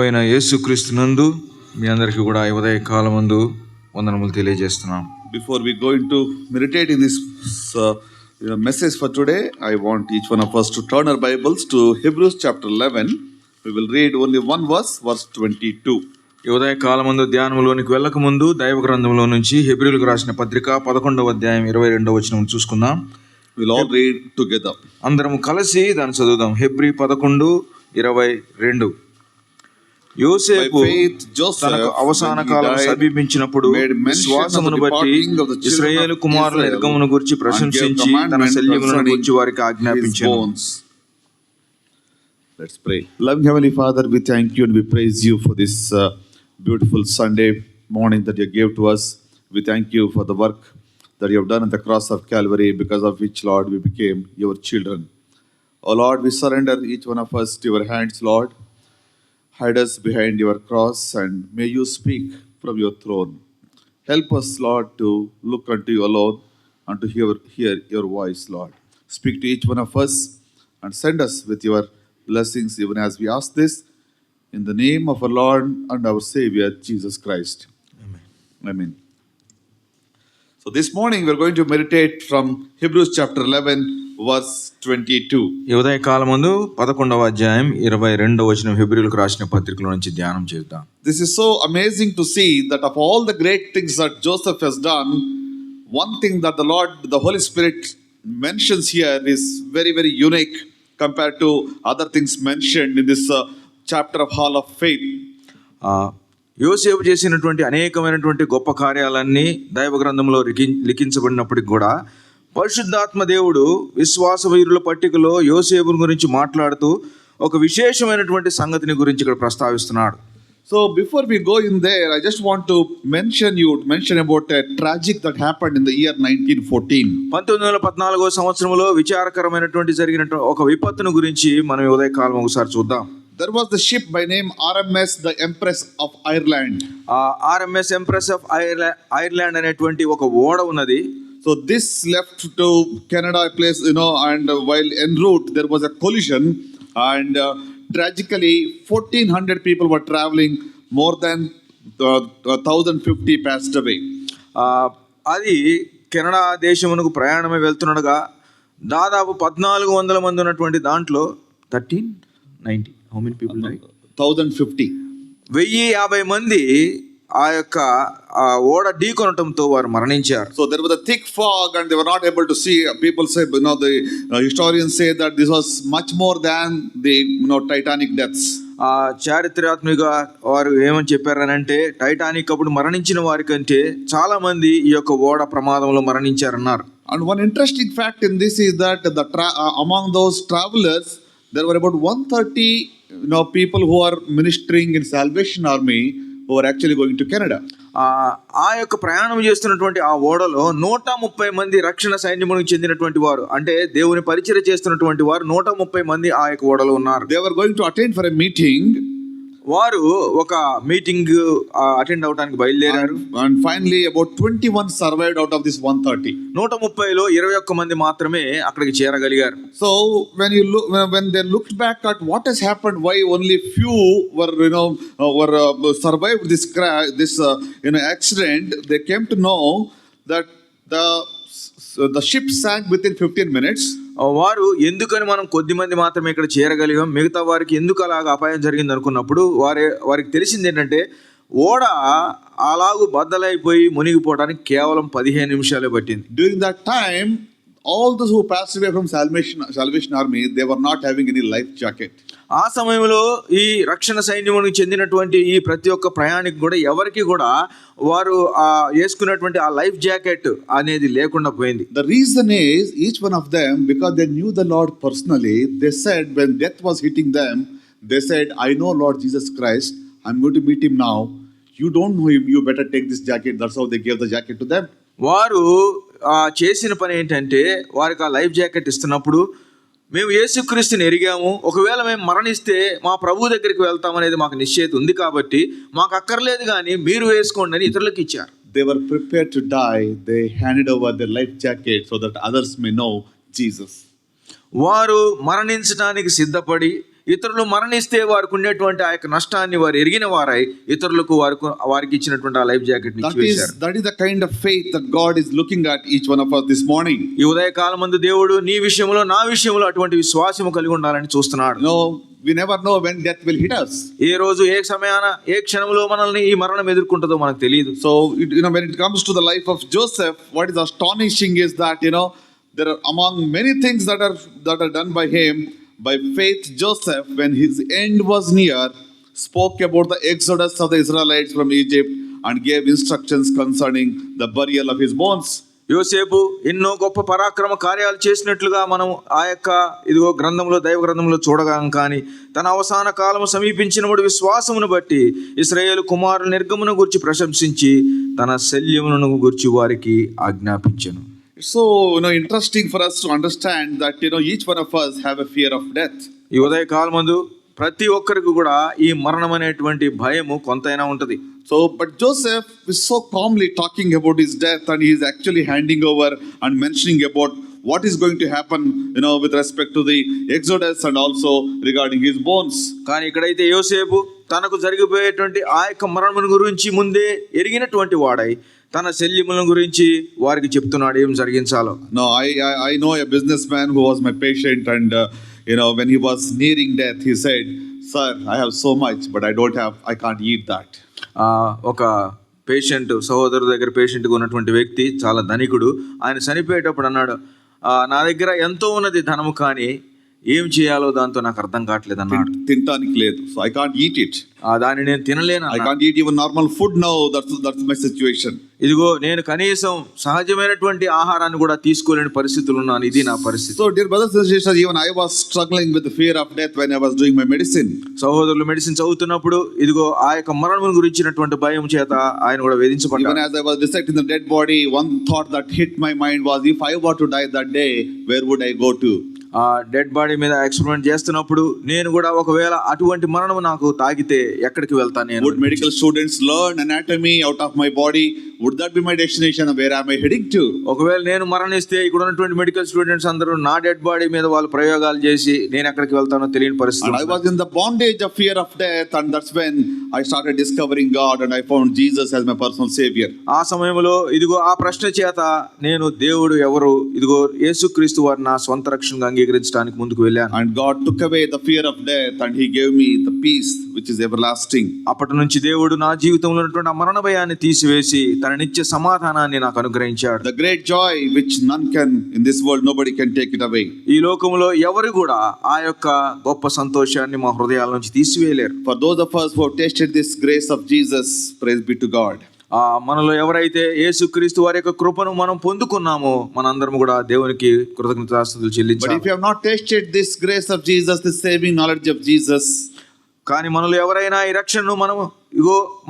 అయిన యేసుక్రీస్తునందు మీ అందరికీ కూడా ఉదయ కాలమందు వందనములు తెలియజేస్తున్నాం. Before we go into meditate in this message for today, I want each one of us to turn our Bibles to Hebrews chapter 11. We will read only one verse, verse 22. ఈ ఉదయ కాలమందు ధ్యానంలోనికి వెళ్ళక ముందు దైవ గ్రంథంలో నుంచి హెబ్రీయులకు రాసిన పత్రిక 11వ అధ్యాయం 22వ వచనం చూసుకుందాం. We'll all read together. అందరం కలిసి దాన్ని చదువుదాం. హెబ్రీ 11:22. యోసేపు తనకు అవసాన కాలం సమీపించినప్పుడు విశ్వాసమును బట్టి ఇశ్రాయేలు కుమారుల నిర్గమమును గురించి ప్రశంసించి తన శల్యములను గురించి వారికి ఆజ్ఞాపించాను. Let's pray. Loving Heavenly Father, we thank you and we praise you for this beautiful Sunday morning that you gave to us. We thank you for the work that you have done on the cross of Calvary, because of which, Lord, we became your children. Oh Lord, we surrender each one of us to your hands, Lord. Hide us behind your cross and may you speak from your throne. Help us, Lord, to look unto you alone and to hear your voice, Lord. Speak to each one of us and send us with your blessings, even as we ask this in the name of our Lord and our Savior, Jesus Christ. Amen. Amen. So this morning we are going to meditate from Hebrews chapter 11, verse 22. ఈ ఉదయ కాలమందు 11వ అధ్యాయం 22వ వచనం హెబ్రీయులకు రాసిన పత్రికలో నుంచి ధ్యానం చేద్దాం. This is so amazing to see that of all the great things that Joseph has done, one thing that the Lord, the Holy Spirit mentions here is very, very unique compared to other things mentioned in this chapter of Hall of Faith. యోసేపు చేసినటువంటి అనేకమైనటువంటి గొప్ప కార్యాలన్నీ దైవ గ్రంథంలో లిఖించబడినప్పటికి కూడా పరిశుద్ధాత్మ దేవుడు విశ్వాస వీరుల పట్టికలో యోసేపు గురించి మాట్లాడుతూ ఒక విశేషమైనటువంటి సంగతిని గురించి ఇక్కడ ప్రస్తావిస్తున్నాడు. So before we go in there, I just want to mention about a tragic that happened in the year 1914. 1914వ సంవత్సరంలో విచారకరమైనటువంటి జరిగిన ఒక విపత్తును గురించి మనం ఉదయ కాలం ఒకసారి చూద్దాం. There was the ship by name RMS the Empress of Ireland. RMS Empress of Ireland అనేటువంటి ఒక ఓడ ఉన్నది. So this left to Canada place, and while en route there was a collision, and tragically 1,400 people were traveling, more than 1,050 passed away. అది Canada దేశమునకు ప్రయాణమై వెళ్తుండగా దాదాపు 1,400 మంది ఉన్నటువంటి దాంట్లో 1390 how many people died? 1,050. 1,050 మంది ఆ యొక్క ఓడ ఢీకొనటంతో వారు మరణించారు. So there was a thick fog and they were not able to see. People say, the historians say that this was much more than the Titanic deaths. చారిత్రాత్మక వారు ఏమని చెప్పారనంటే Titanic అప్పుడు మరణించిన వారి కంటే చాలా మంది ఈ యొక్క ఓడ ప్రమాదంలో మరణించారన్నారు. And one interesting fact in this is that among those travelers there were about 130 people who are ministering in Salvation Army who are actually going to Canada. ఆ యొక్క ప్రయాణం చేస్తున్నటువంటి ఆ ఓడలో 130 మంది రక్షణ సైన్యమునికి చెందినటువంటి వారు, అంటే దేవుని పరిచర్య చేస్తున్నటువంటి వారు 130 మంది ఆ యొక్క ఓడలో ఉన్నారు. They were going to attend for a meeting. వారు ఒక మీటింగ్ అటెండ్ అవడానికి బయలుదేరారు. And finally about 21 survived out of this 130. 130లో 21 మంది మాత్రమే అక్కడికి చేరగలిగారు. So when they looked back at what has happened, why only few were survived this accident, they came to know that the ship sank within 15 minutes. వారు ఎందుకని మనం కొద్ది మంది మాత్రమే ఇక్కడ చేరగలిగాం, మిగతా వారికి ఎందుకు అలాగ అపాయం జరిగింది అనుకున్నప్పుడు వారికి తెలిసింది ఏంటంటే ఓడ అలాగూ బద్దలైపోయి మునిగిపోవడానికి కేవలం 15 నిమిషాలే పట్టింది. During that time, all those who passed away from Salvation Army, they were not having any life jacket. ఆ సమయంలో ఈ రక్షణ సైన్యమునికి చెందినటువంటి ఈ ప్రతి ఒక్క ప్రయాణికి కూడా ఎవరికి కూడా వారు వేసుకున్నటువంటి ఆ లైఫ్ జాకెట్ అనేది లేకుండా పోయింది. The reason is each one of them, because they knew the Lord personally, they said when death was hitting them, they said, I know Lord Jesus Christ, I'm going to meet him now. You don't know him, you better take this jacket. That's how they gave the jacket to them. వారు చేసిన పని ఏంటంటే వారికి ఆ life jacket ఇస్తున్నప్పుడు మేము యేసుక్రీస్తుని ఎరిగాము, ఒకవేళ మేము మరణిస్తే మా ప్రభు దగ్గరికి వెళ్తామనేది మాకు నిశ్చయిత ఉంది కాబట్టి మాకు అక్కర్లేదు కానీ మీరు వేసుకోండి అని ఇతరులకు ఇచ్చారు. They were prepared to die. They handed over their life jacket so that others may know Jesus. వారు మరణించడానికి సిద్ధపడి ఇతరులు మరణిస్తే వారికి ఉండేటువంటి ఆ యొక్క నష్టాన్ని వారు ఎరిగిన వారై ఇతరులకు వారికి ఇచ్చినటువంటి ఆ life jacket That is the kind of faith that God is looking at each one of us this morning. ఈ ఉదయ కాలమందు దేవుడు నీ విషయంలో నా విషయంలో అటువంటి విశ్వాసము కలిగి ఉండాలని చూస్తున్నాడు. We never know when death will hit us. ఏ రోజు ఏ సమయాన ఏ క్షణంలో మనల్ని ఈ మరణం ఎదుర్కొంటుందో మనకు తెలియదు. So when it comes to the life of Joseph, what is astonishing is that there are among many things that are done by him. By faith, Joseph, when his end was near, spoke about the exodus of the Israelites from Egypt and gave instructions concerning the burial of his bones. యోసేపు ఎన్నో గొప్ప పరాక్రమ కార్యాలు చేసినట్లుగా మనం ఆ యొక్క ఇదిగో గ్రంథంలో దైవ గ్రంథంలో చూడగాం. కానీ తన అవసాన కాలము సమీపించినప్పుడు విశ్వాసమును బట్టి ఇశ్రాయేలు కుమారుల నిర్గమును గురించి ప్రశంసించి తన శల్యమును గురించి వారికి ఆజ్ఞాపించెను. It's so interesting for us to understand that each one of us have a fear of death. ఈ ఉదయ కాలమందు ప్రతి ఒక్కరికి కూడా ఈ మరణం అనేటువంటి భయము కొంతైనా ఉంటది. So, but Joseph is so calmly talking about his death, and he is actually handing over and mentioning about what is going to happen, with respect to the Exodus and also regarding his bones. కానీ ఇక్కడైతే యోసేపు తనకు జరిగిపోయేటువంటి ఆ యొక్క మరణం గురించి ముందే ఎరిగినటువంటి వాడై తన శల్యముల గురించి వారికి చెప్తున్నాడు ఏం జరిగించాలో. No, I know a businessman who was my patient, and when he was nearing death, he said, "Sir, I have so much, but I can't eat that." ఒక పేషెంట్ సహోదరు దగ్గర పేషెంట్గా ఉన్నటువంటి వ్యక్తి చాలా ధనికుడు. ఆయన చనిపోయేటప్పుడు అన్నాడు, నా దగ్గర ఎంతో ఉన్నది ధనము, కానీ ఏం చేయాలో దాంతో నాకు అర్థం కావట్లేదు అన్నాడు. తినడానికి లేదు, so I can't eat it. దాన్ని నేను తినలేను. I can't eat even normal food now. That's my situation. ఇదిగో నేను కనీసం సహజమైనటువంటి ఆహారాన్ని కూడా తీసుకోలేని పరిస్థితులు ఉన్నాను. ఇది నా పరిస్థితి. So dear brothers and sisters, even I was struggling with the fear of death when I was doing my medicine. సహోదరులు మెడిసిన్ చదువుతున్నప్పుడు ఇదిగో ఆ యొక్క మరణం గురించినటువంటి భయం చేత ఆయన కూడా వేధించబడ్డాడు. Even as I was dissecting the dead body, one thought that hit my mind was, if I were to die that day, where would I go to? ఆ డెడ్ బాడీ మీద ఎక్స్పెరిమెంట్ చేస్తున్నప్పుడు నేను కూడా ఒకవేళ అటువంటి మరణం నాకు తాకితే ఎక్కడికి వెళ్తాను నేను? Would medical students learn anatomy out of my body? Would that be my destination? Where am I heading to? ఒకవేళ నేను మరణిస్తే ఇక్కడ ఉన్నటువంటి మెడికల్ స్టూడెంట్స్ అందరూ నా డెడ్ బాడీ మీద వాళ్ళు ప్రయోగాలు చేసి నేను ఎక్కడికి వెళ్తానో తెలియని పరిస్థితి. And I was in the bondage of fear of death, and that's when I started discovering God, and I found Jesus as my personal savior. ఆ సమయంలో ఇదిగో ఆ ప్రశ్న చేత నేను దేవుడు ఎవరు, ఇదిగో యేసుక్రీస్తు వారిని నా స్వంత రక్షణగా అంగీకరించడానికి ముందుకు వెళ్ళాను. And God took away the fear of death, and he gave me the peace which is everlasting. అప్పటి నుంచి దేవుడు నా జీవితంలో ఉన్నటువంటి ఆ మరణ భయాన్ని తీసివేసి తన నిత్య సమాధానాన్ని నాకు అనుగ్రహించాడు. The great joy which none can in this world, nobody can take it away. ఈ లోకంలో ఎవరు కూడా ఆ యొక్క గొప్ప సంతోషాన్ని మా హృదయాల నుంచి తీసివేయలేరు. For those of us who have tasted this grace of Jesus, praise be to God. మనలో ఎవరైతే యేసుక్రీస్తు వారి యొక్క కృపను మనం పొందుకున్నామో మనందరం కూడా దేవునికి కృతజ్ఞతాస్తుతులు చెల్లించాలి. But if you have not tasted this grace of Jesus, this saving knowledge of Jesus, కానీ మనలో ఎవరైనా ఈ రక్షణను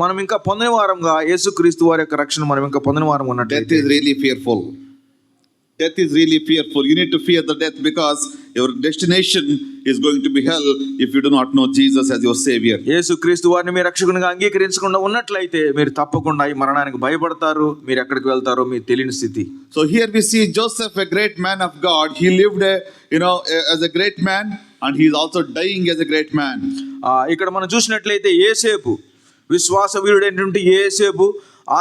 మనం ఇంకా పొందిన వారంగా యేసుక్రీస్తు వారి యొక్క రక్షణ మనం ఇంకా పొందిన వారం ఉన్నట్టు, death is really fearful. Death is really fearful. You need to fear the death because your destination is going to be hell if you do not know Jesus as your savior. యేసుక్రీస్తు వారిని మీ రక్షకునిగా అంగీకరించకుండా ఉన్నట్లయితే మీరు తప్పకుండా ఈ మరణానికి భయపడతారు. మీరు ఎక్కడికి వెళ్తారో మీకు తెలియని స్థితి. So here we see Joseph, a great man of God. He lived as a great man, and he is also dying as a great man. ఇక్కడ మనం చూసినట్లయితే యేసేపు విశ్వాస వీరుడైనటువంటి యేసేపు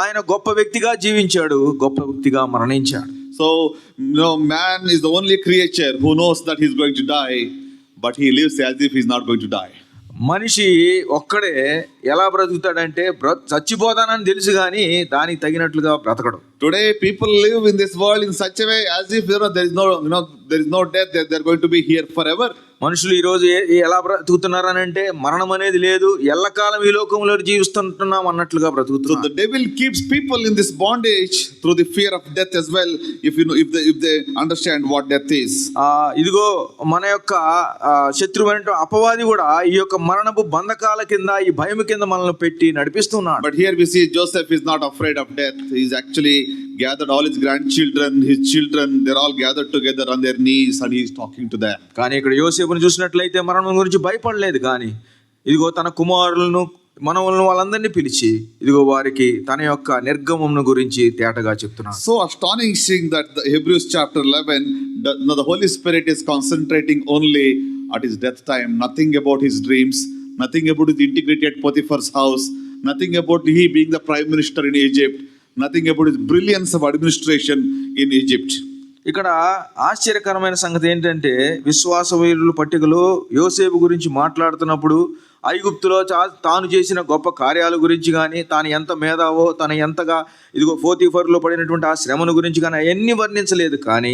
ఆయన గొప్ప వ్యక్తిగా జీవించాడు, గొప్ప వ్యక్తిగా మరణించాడు. So man is the only creature who knows that he is going to die, but he lives as if he is not going to die. మనిషి ఒక్కడే ఎలా బ్రతుకుతాడంటే చచ్చిపోతానని తెలుసు కానీ దానికి తగినట్లుగా బ్రతకడు. Today people live in this world in such a way as if there is no death, they are going to be here forever. మనుషులు ఈ రోజు ఎలా బ్రతుకుతున్నారని అంటే మరణం అనేది లేదు, ఎల్లకాలం ఈ లోకంలో జీవిస్తుంటున్నాం అన్నట్లుగా బ్రతుకుతున్నారు. So the devil keeps people in this bondage through the fear of death as well, if they understand what death is. ఇదిగో మన యొక్క శత్రువైన అపవాది కూడా ఈ యొక్క మరణపు బంధకాల కింద ఈ భయం కింద మనల్ని పెట్టి నడిపిస్తున్నాడు. But here we see Joseph is not afraid of death. He is actually gathered all his grandchildren, his children, they're all gathered together on their knees, and he is talking to them. కానీ ఇక్కడ యోసేపుని చూసినట్లయితే మరణం గురించి భయపడలేదు, కానీ ఇదిగో తన కుమారులను మనవలను వాళ్ళందరినీ పిలిచి ఇదిగో వారికి తన యొక్క నిర్గమం గురించి తేటగా చెప్తున్నాడు. So astonishing that the Hebrews chapter 11, the Holy Spirit is concentrating only at his death time, nothing about his dreams, nothing about his integrity at Potiphar's house, nothing about he being the prime minister in Egypt, nothing about his brilliance of administration in Egypt. ఇక్కడ ఆశ్చర్యకరమైన సంగతి ఏంటంటే విశ్వాస వీరుల పట్టికలో యోసేపు గురించి మాట్లాడుతున్నప్పుడు ఐగుప్తులో తాను చేసిన గొప్ప కార్యాల గురించి కానీ తాను ఎంత మేధావో తను ఎంతగా ఇదిగో పోతీఫరులో పడినటువంటి ఆ శ్రమను గురించి కానీ అవన్నీ వర్ణించలేదు. కానీ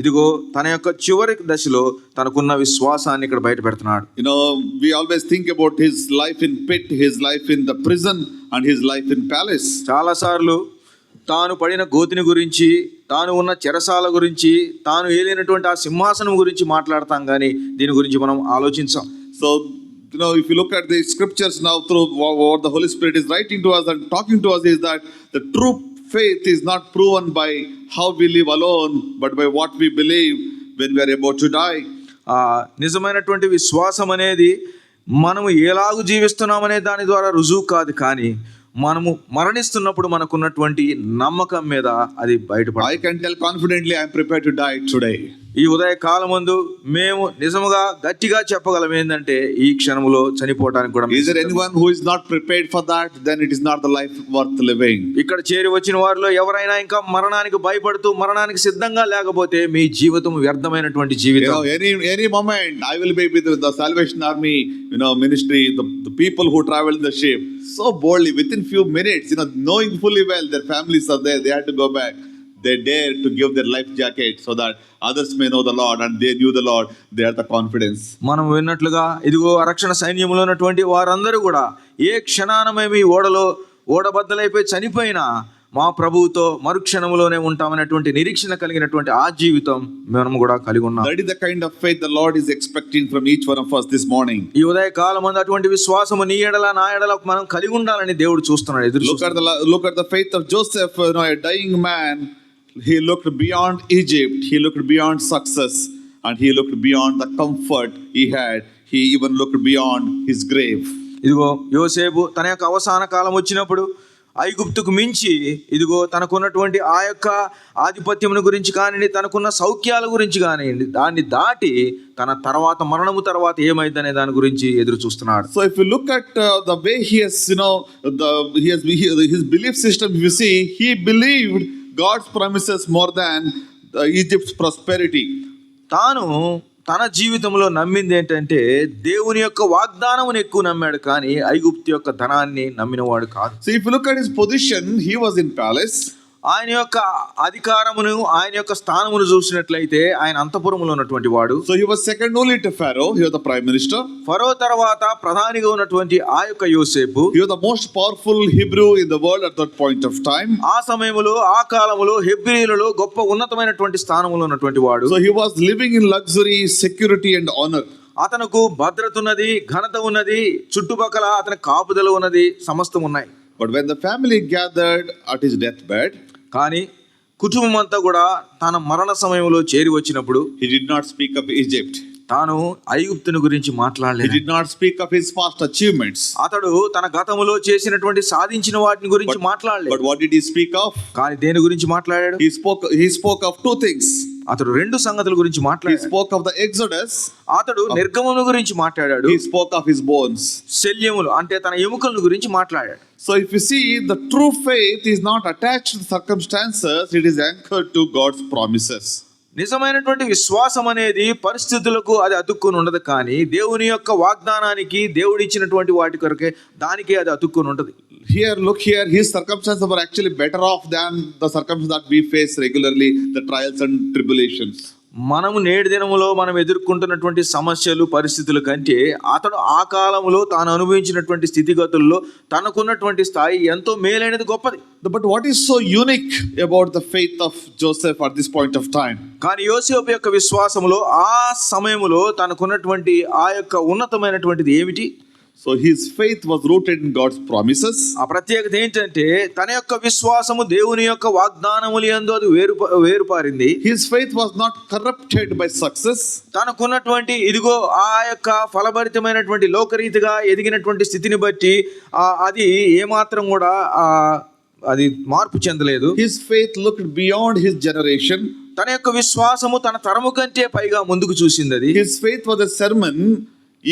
ఇదిగో తన యొక్క చివరి దశలో తనకున్న విశ్వాసాన్ని ఇక్కడ బయట పెడుతున్నాడు. You know, we always think about his life in pit, his life in the prison and his life in palace. చాలాసార్లు తాను పడిన గోతిని గురించి, తాను ఉన్న చెరసాల గురించి, తాను ఏలినటువంటి ఆ సింహాసనం గురించి మాట్లాడతాం, కానీ దీని గురించి మనం ఆలోచించాం. So, you know, if you look at the scriptures now through what the Holy Spirit is writing to us and talking to us, is that the true faith is not proven by how we live alone, but by what we believe when we are about to die. నిజమైనటువంటి విశ్వాసం అనేది మనము ఎలాగూ జీవిస్తున్నామనే దాని ద్వారా రుజువు కాదు, కానీ మనము మరణిస్తున్నప్పుడు మనకున్నటువంటి నమ్మకం మీద అది బయటపడాలి. I can tell confidently I am prepared to die today. ఈ ఉదయ కాలమందు మేము నిజముగా గట్టిగా చెప్పగలం ఏంటంటే ఈ క్షణంలో చనిపోవడానికి కూడా. Is there anyone who is not prepared for that? Then it is not the life worth living. ఇక్కడ చేరి వచ్చిన వారిలో ఎవరైనా ఇంకా మరణానికి భయపడుతూ మరణానికి సిద్ధంగా లేకపోతే మీ జీవితం వ్యర్థమైనటువంటి జీవితం. Any moment I will be with the Salvation Army, ministry, the people who travel in the ship so boldly within few minutes, knowing fully well their families are there, they had to go back. They dare to give their life jacket so that others may know the Lord, and they knew the Lord. They had the confidence. మనం విన్నట్లుగా ఇదిగో రక్షణ సైన్యంలో ఉన్నటువంటి వారందరూ కూడా ఏ క్షణాన మేము ఈ ఓడబద్దలైపోయి చనిపోయినా మా ప్రభువుతో మరుక్షణంలోనే ఉంటామనేటువంటి నిరీక్షణ కలిగినటువంటి ఆ జీవితం మనం కూడా కలిగి ఉన్నాం. That is the kind of faith the Lord is expecting from each one of us this morning. ఈ ఉదయ కాలమందు అటువంటి విశ్వాసము నీ ఎడల నా ఎడల మనం కలిగి ఉండాలని దేవుడు చూస్తున్నాడు, ఎదురు చూస్తున్నాడు. Look at the faith of Joseph, a dying man. He looked beyond Egypt, he looked beyond success, and he looked beyond the comfort he had. He even looked beyond his grave. ఇదిగో యోసేపు తన యొక్క అవసాన కాలం వచ్చినప్పుడు ఐగుప్తుకు మించి ఇదిగో తనకున్నటువంటి ఆ యొక్క ఆధిపత్యమును గురించి కానివ్వండి, తనకున్న సౌఖ్యాల గురించి కానివ్వండి, దాన్ని దాటి తన తర్వాత మరణము తర్వాత ఏమైందనే దాని గురించి ఎదురు చూస్తున్నాడు. So if you look at the way he has, his belief system, if you see, he believed God's promises more than Egypt's prosperity. తాను తన జీవితంలో నమ్మింది ఏంటంటే దేవుని యొక్క వాగ్దానమును ఎక్కువ నమ్మాడు, కానీ ఐగుప్తు యొక్క ధనాన్ని నమ్మినవాడు కాదు. So if you look at his position, he was in palace. ఆయన యొక్క అధికారమును, ఆయన యొక్క స్థానమును చూసినట్లయితే ఆయన అంతఃపురములో ఉన్నటువంటి వాడు. So he was second only to Pharaoh. He was the prime minister. ఫరో తర్వాత ప్రధానిగా ఉన్నటువంటి ఆ యొక్క యోసేపు, he was the most powerful Hebrew in the world at that point of time. ఆ సమయములో ఆ కాలములో హెబ్రీయులలో గొప్ప ఉన్నతమైనటువంటి స్థానములో ఉన్నటువంటి వాడు. So he was living in luxury, security and honor. అతనికి భద్రత ఉన్నది, ఘనత ఉన్నది, చుట్టుపక్కల అతని కాపుదల ఉన్నది, సమస్తం ఉన్నాయి. But when the family gathered at his deathbed, కానీ కుటుంబం అంతా కూడా తన మరణ సమయంలో చేరి వచ్చినప్పుడు he did not speak of Egypt. తాను ఐగుప్తుని గురించి మాట్లాడలేదు. He did not speak of his past achievements. అతడు తన గతములో చేసినటువంటి సాధించిన వాటిని గురించి మాట్లాడలేదు. But what did he speak of? కానీ దేని గురించి మాట్లాడాడు? He spoke of two things. అతడు రెండు సంగతుల గురించి He మాట్లాడాడు. spoke of the Exodus. అతడు నిర్గమముల గురించి మాట్లాడాడు. He spoke of his bones. శల్యములు అంటే తన ఎముకల గురించి మాట్లాడాడు. So if you see, the true faith is not attached to circumstances, it is anchored to God's promises. నిజమైనటువంటి విశ్వాసం అనేది పరిస్థితులకు అది అతుక్కుని ఉండదు, కానీ దేవుని యొక్క వాగ్దానానికి దేవుడు ఇచ్చినటువంటి వాటి కొరకే దానికే అది అతుక్కుని ఉంటది. Look here, his circumstances were actually better off than the circumstances that we face regularly, the trials and tribulations. మనము నేటి దినములో మనం ఎదుర్కొంటున్నటువంటి సమస్యలు పరిస్థితుల కంటే అతడు ఆ కాలంలో తాను అనుభవించినటువంటి స్థితిగతుల్లో తనకున్నటువంటి స్థాయి ఎంతో మేలైనది, గొప్పది. But what is so unique about the faith of Joseph at this point of time? కానీ యోసేపు యొక్క విశ్వాసములో ఆ సమయములో తనకున్నటువంటి ఆ యొక్క ఉన్నతమైనటువంటిది ఏమిటి? So his faith was rooted in God's promises. ఆ ప్రత్యేకత ఏంటంటే తన యొక్క విశ్వాసము దేవుని యొక్క వాగ్దానములు యందు అది వేరుపారింది. His faith was not corrupted by success. తనకున్నటువంటి ఇదిగో ఆ యొక్క ఫలభరితమైనటువంటి లోకరీతిగా ఎదిగినటువంటి స్థితిని బట్టి అది ఏమాత్రం కూడా అది మార్పు చెందలేదు. His faith looked beyond his generation. తన యొక్క విశ్వాసము తన తరము కంటే పైగా ముందుకు చూసింది. అది His faith was a sermon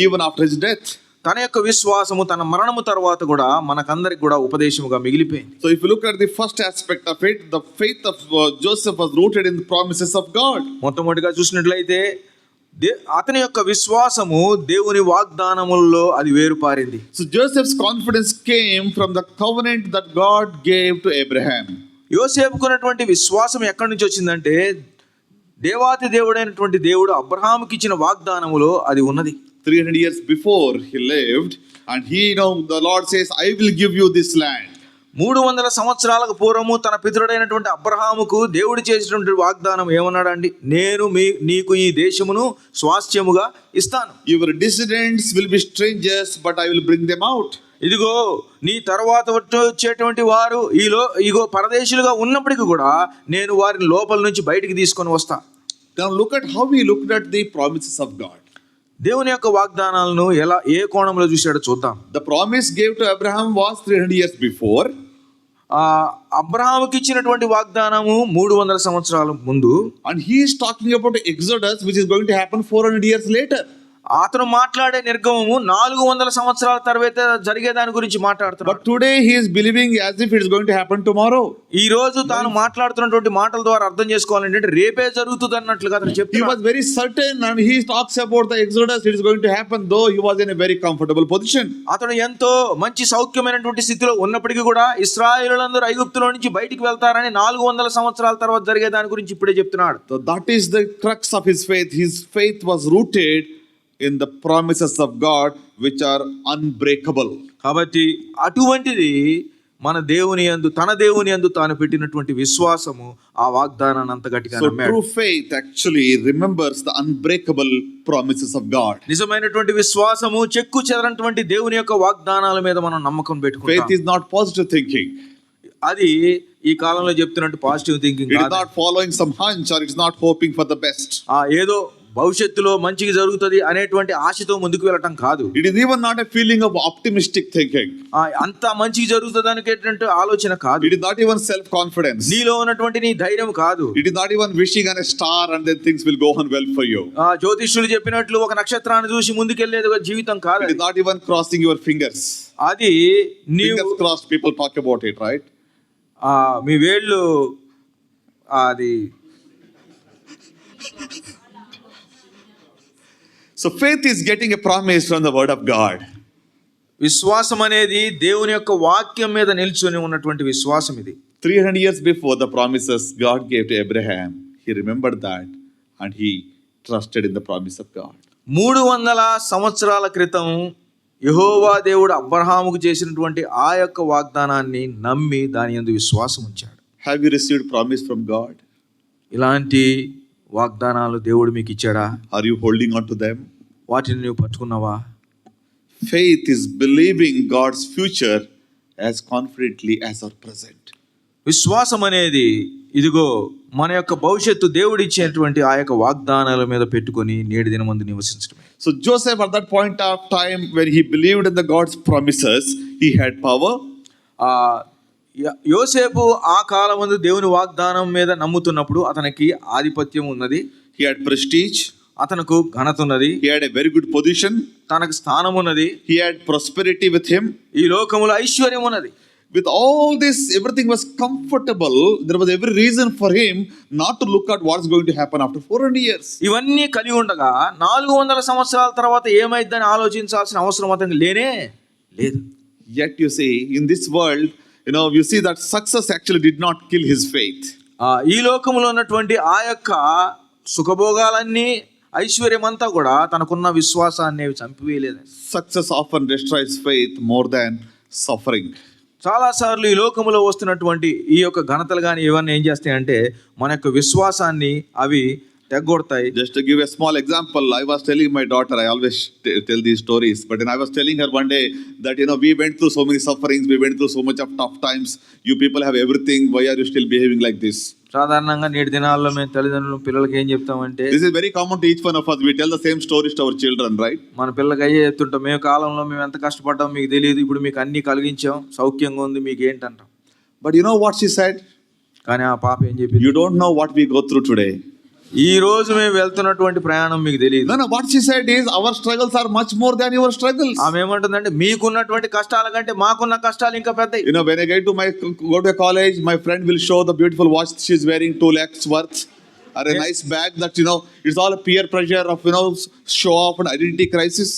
even after his death. తన యొక్క విశ్వాసము తన మరణము తర్వాత కూడా మనకందరికి కూడా ఉపదేశముగా మిగిలిపోయింది. So if you look at the first aspect of it, the faith of Joseph was rooted in the promises of God. మొట్టమొదటిగా చూసినట్లయితే అతని యొక్క విశ్వాసము దేవుని వాగ్దానముల్లో అది వేరుపారింది. So Joseph's confidence came from the covenant that God gave to Abraham. యోసేపుకున్నటువంటి విశ్వాసం ఎక్కడి నుంచి వచ్చిందంటే దేవాతి దేవుడైనటువంటి దేవుడు అబ్రహాముకి ఇచ్చిన వాగ్దానములో అది ఉన్నది. 300 years before he lived, and the Lord says, I will give you this land. 300 సంవత్సరాలకు పూర్వము తన పితరుడైనటువంటి అబ్రహాముకు దేవుడు చేసినటువంటి వాగ్దానం ఏమన్నాడండి? నేను నీకు ఈ దేశమును స్వాస్థ్యముగా ఇస్తాను. Your descendants will be strangers, but I will bring them out. ఇదిగో నీ తర్వాత వచ్చేటువంటి వారు ఇగో పరదేశులుగా ఉన్నప్పటికీ కూడా నేను వారిని లోపల నుంచి బయటికి తీసుకొని వస్తా. Now look at how we looked at the promises of God. దేవుని యొక్క వాగ్దానాలను ఏ కోణంలో చూశాడో చూద్దాం. The promise gave to Abraham was 300 years before. అబ్రహాముకి ఇచ్చినటువంటి వాగ్దానము 300 సంవత్సరాల ముందు. And he is talking about Exodus, which is going to happen 400 years later. అతను మాట్లాడే నిర్గమము 400 సంవత్సరాల తర్వాత జరిగే దాని గురించి మాట్లాడుతున్నాడు. But today he is believing as if it is going to happen tomorrow. ఈ రోజు తాను మాట్లాడుతున్నటువంటి మాటల ద్వారా అర్థం చేసుకోవాలంటే రేపే జరుగుతుంది అన్నట్లుగా అతను చెప్తున్నాడు. He was very certain, and he talks about the Exodus, it is going to happen, though he was in a very comfortable position. అతను ఎంతో మంచి సౌఖ్యమైనటువంటి స్థితిలో ఉన్నప్పటికీ కూడా ఇశ్రాయేలులందరూ ఐగుప్తులో నుంచి బయటికి వెళ్తారని 400 సంవత్సరాల తర్వాత జరిగే దాని గురించి ఇప్పుడే చెప్తున్నాడు. So that is the crux of his faith. His faith was rooted in the promises of God, which are unbreakable. కాబట్టి అటువంటిది తన దేవుని యందు తాను పెట్టినటువంటి విశ్వాసము ఆ వాగ్దానాన్ని అంత గట్టిగా నమ్మాడు. So true faith actually remembers the unbreakable promises of God. నిజమైనటువంటి విశ్వాసము చెక్కు చెదరనటువంటి దేవుని యొక్క వాగ్దానాల మీద మనం నమ్మకం పెట్టుకుంటాం. Faith is not positive thinking. అది ఈ కాలంలో చెప్తున్నట్టు పాజిటివ్ థింకింగ్ కాదు. It is not following some hunch, or it is not hoping for the best. ఏదో భవిష్యత్తులో మంచిగా జరుగుతుంది అనేటువంటి ఆశతో ముందుకు వెళ్ళటం కాదు. It is even not a feeling of optimistic thinking. అంత మంచిగా జరుగుతుంది అనేటువంటి ఆలోచన కాదు. It is not even self confidence. నీలో ఉన్నటువంటి నీ ధైర్యం కాదు. It is not even wishing on a star and then things will go on well for you. జ్యోతిష్యులు చెప్పినట్లు ఒక నక్షత్రాన్ని చూసి ముందుకెళ్లేది జీవితం కాదు. It is not even crossing your fingers. అది fingers crossed, people talk about it, right? మీ వేళ్ళు అది. So faith is getting a promise from the word of God. విశ్వాసం అనేది దేవుని యొక్క వాక్యం మీద నిల్చొని ఉన్నటువంటి విశ్వాసం ఇది. 300 years before the promises God gave to Abraham, he remembered that and he trusted in the promise of God. 300 సంవత్సరాల క్రితం యెహోవా దేవుడు అబ్రహాముకు చేసినటువంటి ఆ యొక్క వాగ్దానాన్ని నమ్మి దాని యందు విశ్వాసం ఉంచాడు. Have you received promise from God? ఇలాంటి వాగ్దానాలు దేవుడు మీకు ఇచ్చాడా? Are you holding on to them? వాటిని నువ్వు పట్టుకున్నావా? Faith is believing God's future as confidently as our present. విశ్వాసం అనేది ఇదిగో మన యొక్క భవిష్యత్తు దేవుడు ఇచ్చేటువంటి ఆ యొక్క వాగ్దానాల మీద పెట్టుకొని నేటి దినమందు నివసించడమే. So Joseph at that point of time when he believed in the God's promises, he had power. యోసేపు ఆ కాలమందు దేవుని వాగ్దానం మీద నమ్ముతున్నప్పుడు అతనికి ఆధిపత్యం ఉన్నది. He had prestige. అతనికి ఘనత ఉన్నది. He had a very good position. తనకు స్థానం ఉన్నది. He had prosperity with him. ఈ లోకములో ఐశ్వర్యం ఉన్నది. With all this, everything was comfortable. There was every reason for him not to look at what's going to happen after 400 years. ఇవన్నీ కలిగి ఉండగా 400 సంవత్సరాల తర్వాత ఏమైందని ఆలోచించాల్సిన అవసరం అతనికి లేనే లేదు. Yet you see, in this world, you see that success actually did not kill his faith. ఈ లోకంలో ఉన్నటువంటి ఆ యొక్క సుఖభోగాలన్నీ ఐశ్వర్యమంతా కూడా తనకున్న విశ్వాసాన్ని చంపివేయలేదు. Success often destroys faith more than suffering. చాలాసార్లు ఈ లోకంలో వస్తున్నటువంటి ఈ యొక్క ఘనతలు కానీ ఇవన్నీ ఏం చేస్తాయంటే మన యొక్క విశ్వాసాన్ని అవి తెగొడతాయి. Just to give a small example, I was telling my daughter, I always tell these stories, but I was telling her one day that we went through so many sufferings, we went through so much of tough times, you people have everything, why are you still behaving like this? సాధారణంగా నేటి దినాల్లో మేము తల్లిదండ్రులు పిల్లలకి ఏం చెప్తామంటే, this is very common to each one of us, we tell the same stories to our children, right? మన పిల్లలకి అయ్యే చెప్తుంటాం, మేము కాలంలో మేము ఎంత కష్టపడ్డాం మీకు తెలియదు, ఇప్పుడు మీకు అన్ని కలిగించాం, సౌఖ్యంగా ఉంది, మీకు ఏంటంటాం. But you know what she said? కానీ ఆ పాప ఏం చెప్పింది? You don't know what we go through today. ఈ రోజు మేము వెళ్తున్నటువంటి ప్రయాణం మీకు తెలియదు. No, what she said is our struggles are much more than your struggles. ఆమె ఏమంటుందంటే మీకున్నటువంటి కష్టాల కంటే మాకున్న కష్టాలు ఇంకా పెద్దవి. You know, when I go to a college, my friend will show the beautiful watch she's wearing, 2 lakhs worth, or a nice bag that, you know, it's all a peer pressure of, you know, show off and identity crisis.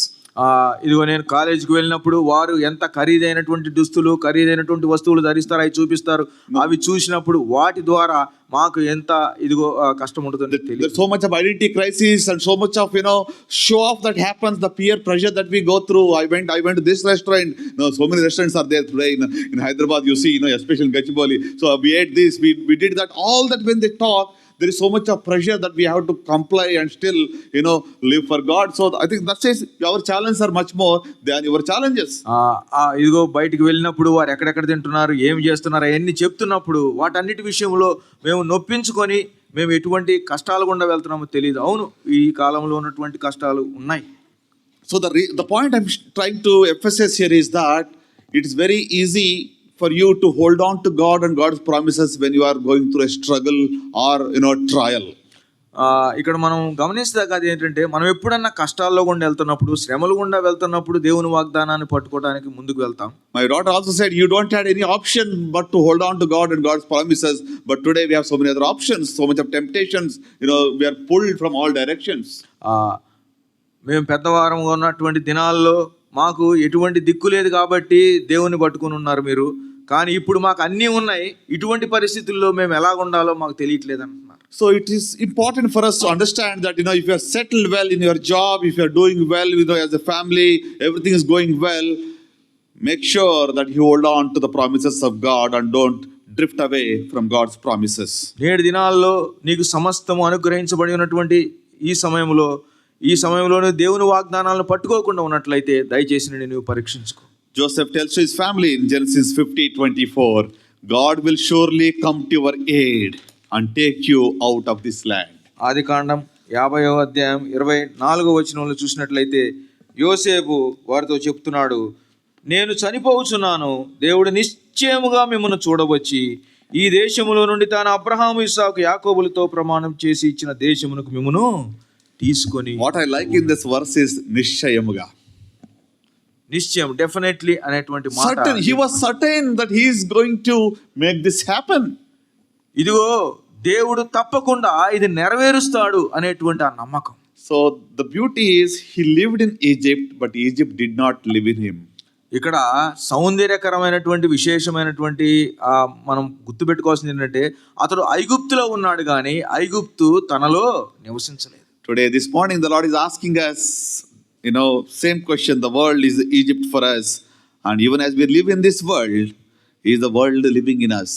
ఇదిగో నేను కాలేజీకి వెళ్ళినప్పుడు వారు ఎంత ఖరీదైనటువంటి దుస్తులు, ఖరీదైనటువంటి వస్తువులు ధరిస్తారు, అవి చూపిస్తారు. అవి చూసినప్పుడు వాటి ద్వారా మాకు ఎంత ఇదిగో కష్టం ఉంటుందో తెలియదు. There's so much of identity crisis and so much of, you know, show off that happens, the peer pressure that we go through. I went to this restaurant. No, so many restaurants are there today in Hyderabad, you see, you know, especially in Gachibowli. So we ate this, we did that. All that when they talk, there is so much of pressure that we have to comply and still, you know, live for God. So I think that says our challenges are much more than your challenges. ఇదిగో బయటికి వెళ్ళినప్పుడు వారు ఎక్కడెక్కడ తింటున్నారు, ఏం చేస్తున్నారు, అవన్నీ చెప్తున్నప్పుడు వాటన్నిటి విషయంలో మేము నొప్పించుకొని మేము ఎటువంటి కష్టాలు గుండా వెళ్తున్నామో తెలియదు. అవును, ఈ కాలంలో ఉన్నటువంటి కష్టాలు ఉన్నాయి. So the point I'm trying to emphasize here is that it is very easy for you to hold on to God and God's promises when you are going through a struggle or, you know, trial. ఇక్కడ మనం గమనించదగ్గది ఏంటంటే మనం ఎప్పుడన్నా కష్టాల్లో గుండా వెళ్తున్నప్పుడు, శ్రమలు గుండా వెళ్తున్నప్పుడు దేవుని వాగ్దానాన్ని పట్టుకోవడానికి ముందుకు వెళ్తాం. My daughter also said you don't have any option but to hold on to God and God's promises. But today we have so many other options, so much of temptations. You know, we are pulled from all directions. మేము పెద్దవారంగా ఉన్నటువంటి దినాల్లో మాకు ఎటువంటి దిక్కు లేదు కాబట్టి దేవుని పట్టుకుని ఉన్నారు మీరు. కానీ ఇప్పుడు మాకు అన్నీ ఉన్నాయి, ఇటువంటి పరిస్థితుల్లో మేము ఎలా ఉండాలో మాకు తెలియట్లేదు అంటున్నారు. So it is important for us to understand that, you know, if you are settled well in your job, if you are doing well, you know, as a family, everything is going well, make sure that you hold on to the promises of God and don't drift away from God's promises. నేటి దినాల్లో నీకు సమస్తము అనుగ్రహించబడి ఉన్నటువంటి ఈ సమయంలోనే దేవుని వాగ్దానాలను పట్టుకోకుండా ఉన్నట్లయితే దయచేసి నువ్వు పరీక్షించుకో. Joseph tells to his family in Genesis 50:24, God will surely come to your aid and take you out of this land. ఆదికాండం 50వ అధ్యాయం 24వ వచనంలో చూసినట్లయితే యోసేపు వారితో చెప్తున్నాడు, నేను చనిపోవచ్చున్నాను, దేవుడు నిశ్చయముగా మిమ్మల్ని చూడవచ్చి ఈ దేశములో నుండి తాను అబ్రహాము, ఇస్సాకు, యాకోబులతో ప్రమాణం చేసి ఇచ్చిన దేశమునకు మిమ్మును తీసుకొని. What I like in this verse is నిశ్చయముగా. నిశ్చయం, డెఫినెట్లీ అనేటువంటి మాట. Certain, he was certain that he is going to make this happen. ఇదిగో దేవుడు తప్పకుండా ఇది నెరవేరుస్తాడు అనేటువంటి ఆ నమ్మకం. So the beauty is he lived in Egypt, but Egypt did not live in him. ఇక్కడ సౌందర్యకరమైనటువంటి విశేషమైనటువంటి మనం గుర్తుపెట్టుకోవాల్సింది ఏంటంటే అతడు ఐగుప్తులో ఉన్నాడు కానీ ఐగుప్తు తనలో నివసించలేదు. Today, this morning, the Lord is asking us, you know, same question. The world is Egypt for us, and even as we live in this world, is the world living in us?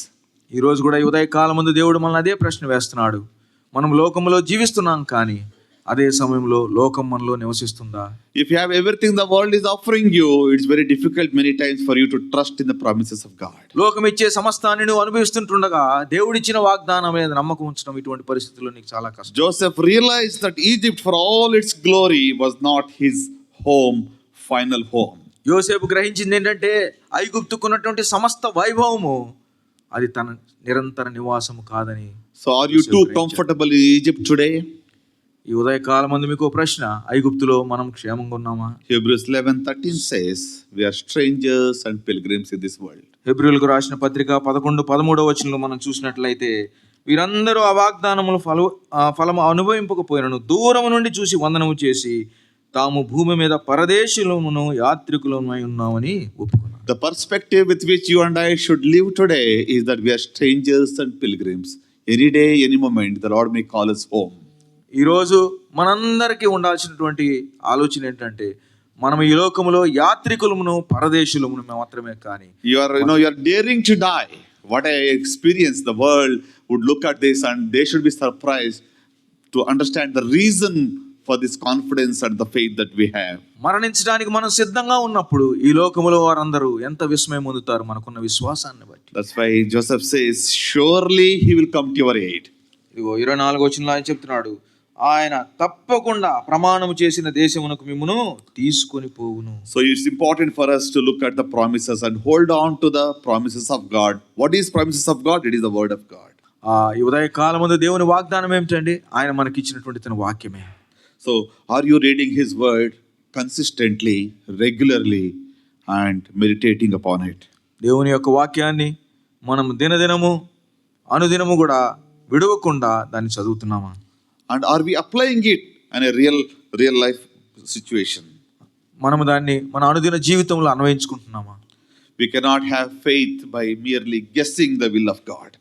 ఈ రోజు కూడా ఈ ఉదయకాలం ముందు దేవుడు మనల్ని అదే ప్రశ్న వేస్తున్నాడు. మనం లోకంలో జీవిస్తున్నాం కానీ అదే సమయంలో లోకం మనలో నివసిస్తుందా? If you have everything the world is offering you, it's very difficult many times for you to trust in the promises of God. లోకం ఇచ్చే సమస్తాన్ని నువ్వు అనుభవిస్తుండగా దేవుడిచ్చిన వాగ్దానం మీద నమ్మకం ఉంచడం ఇటువంటి పరిస్థితుల్లో నీకు చాలా కష్టం. Joseph realized that Egypt, for all its glory, was not his home, final home. యోసేపు గ్రహించింది ఏంటంటే ఐగుప్తుకున్నటువంటి సమస్త వైభవము అది తన నిరంతర నివాసము కాదని. So are you too comfortable in Egypt today? ఈ ఉదయకాలం ముందు మీకు ప్రశ్న, ఐగుప్తులో మనం క్షేమంగా ఉన్నామా? Hebrews 11:13 says, we are strangers and pilgrims in this world. హెబ్రీయులకు రాసిన పత్రిక 11:13వ వచనంలో మనం చూసినట్లయితే వీరందరూ ఆ వాగ్దానముల ఫలము అనుభవింపకపోయినను దూరం నుండి చూసి వందనము చేసి తాము భూమి మీద పరదేశులమును యాత్రికులమై ఉన్నామని ఒప్పుకున్నారు. The perspective with which you and I should live today is that we are strangers and pilgrims. Any day, any moment, the Lord may call us home. ఈరోజు మనందరికీ ఉండాల్సినటువంటి ఆలోచన ఏంటంటే మనం ఈ లోకములో యాత్రికులమును పరదేశులమును మాత్రమే కానీ you are daring to die. What I experience, the world would look at this and they should be surprised to understand the reason for this confidence and the faith that we have. మరణించడానికి మనం సిద్ధంగా ఉన్నప్పుడు ఈ లోకములో వారందరూ ఎంత విస్మయం పొందుతారు మనకున్న విశ్వాసాన్ని బట్టి. That's why Joseph says, surely he will come to your aid. ఇదిగో 24వ వచనంలో ఆయన చెప్తున్నాడు, ఆయన తప్పకుండా ప్రమాణము చేసిన దేశమునకు మిమ్మును తీసుకొని పోవును. So it's important for us to look at the promises and hold on to the promises of God. What is promises of God? It is the word of God. ఈ ఉదయ కాలమందు దేవుని వాగ్దానం ఏమిటండి? ఆయన మనకి ఇచ్చినటువంటి తన వాక్యమే. So are you reading his word consistently, regularly and meditating upon it? దేవుని యొక్క వాక్యాన్ని మనం దినదినము అనుదినము కూడా విడవకుండా దాన్ని చదువుతున్నామా? And are we applying it in a real life situation? మనము దాన్ని మన అనుదిన జీవితంలో అన్వయించుకుంటున్నామా? We cannot have faith by merely guessing the will of God.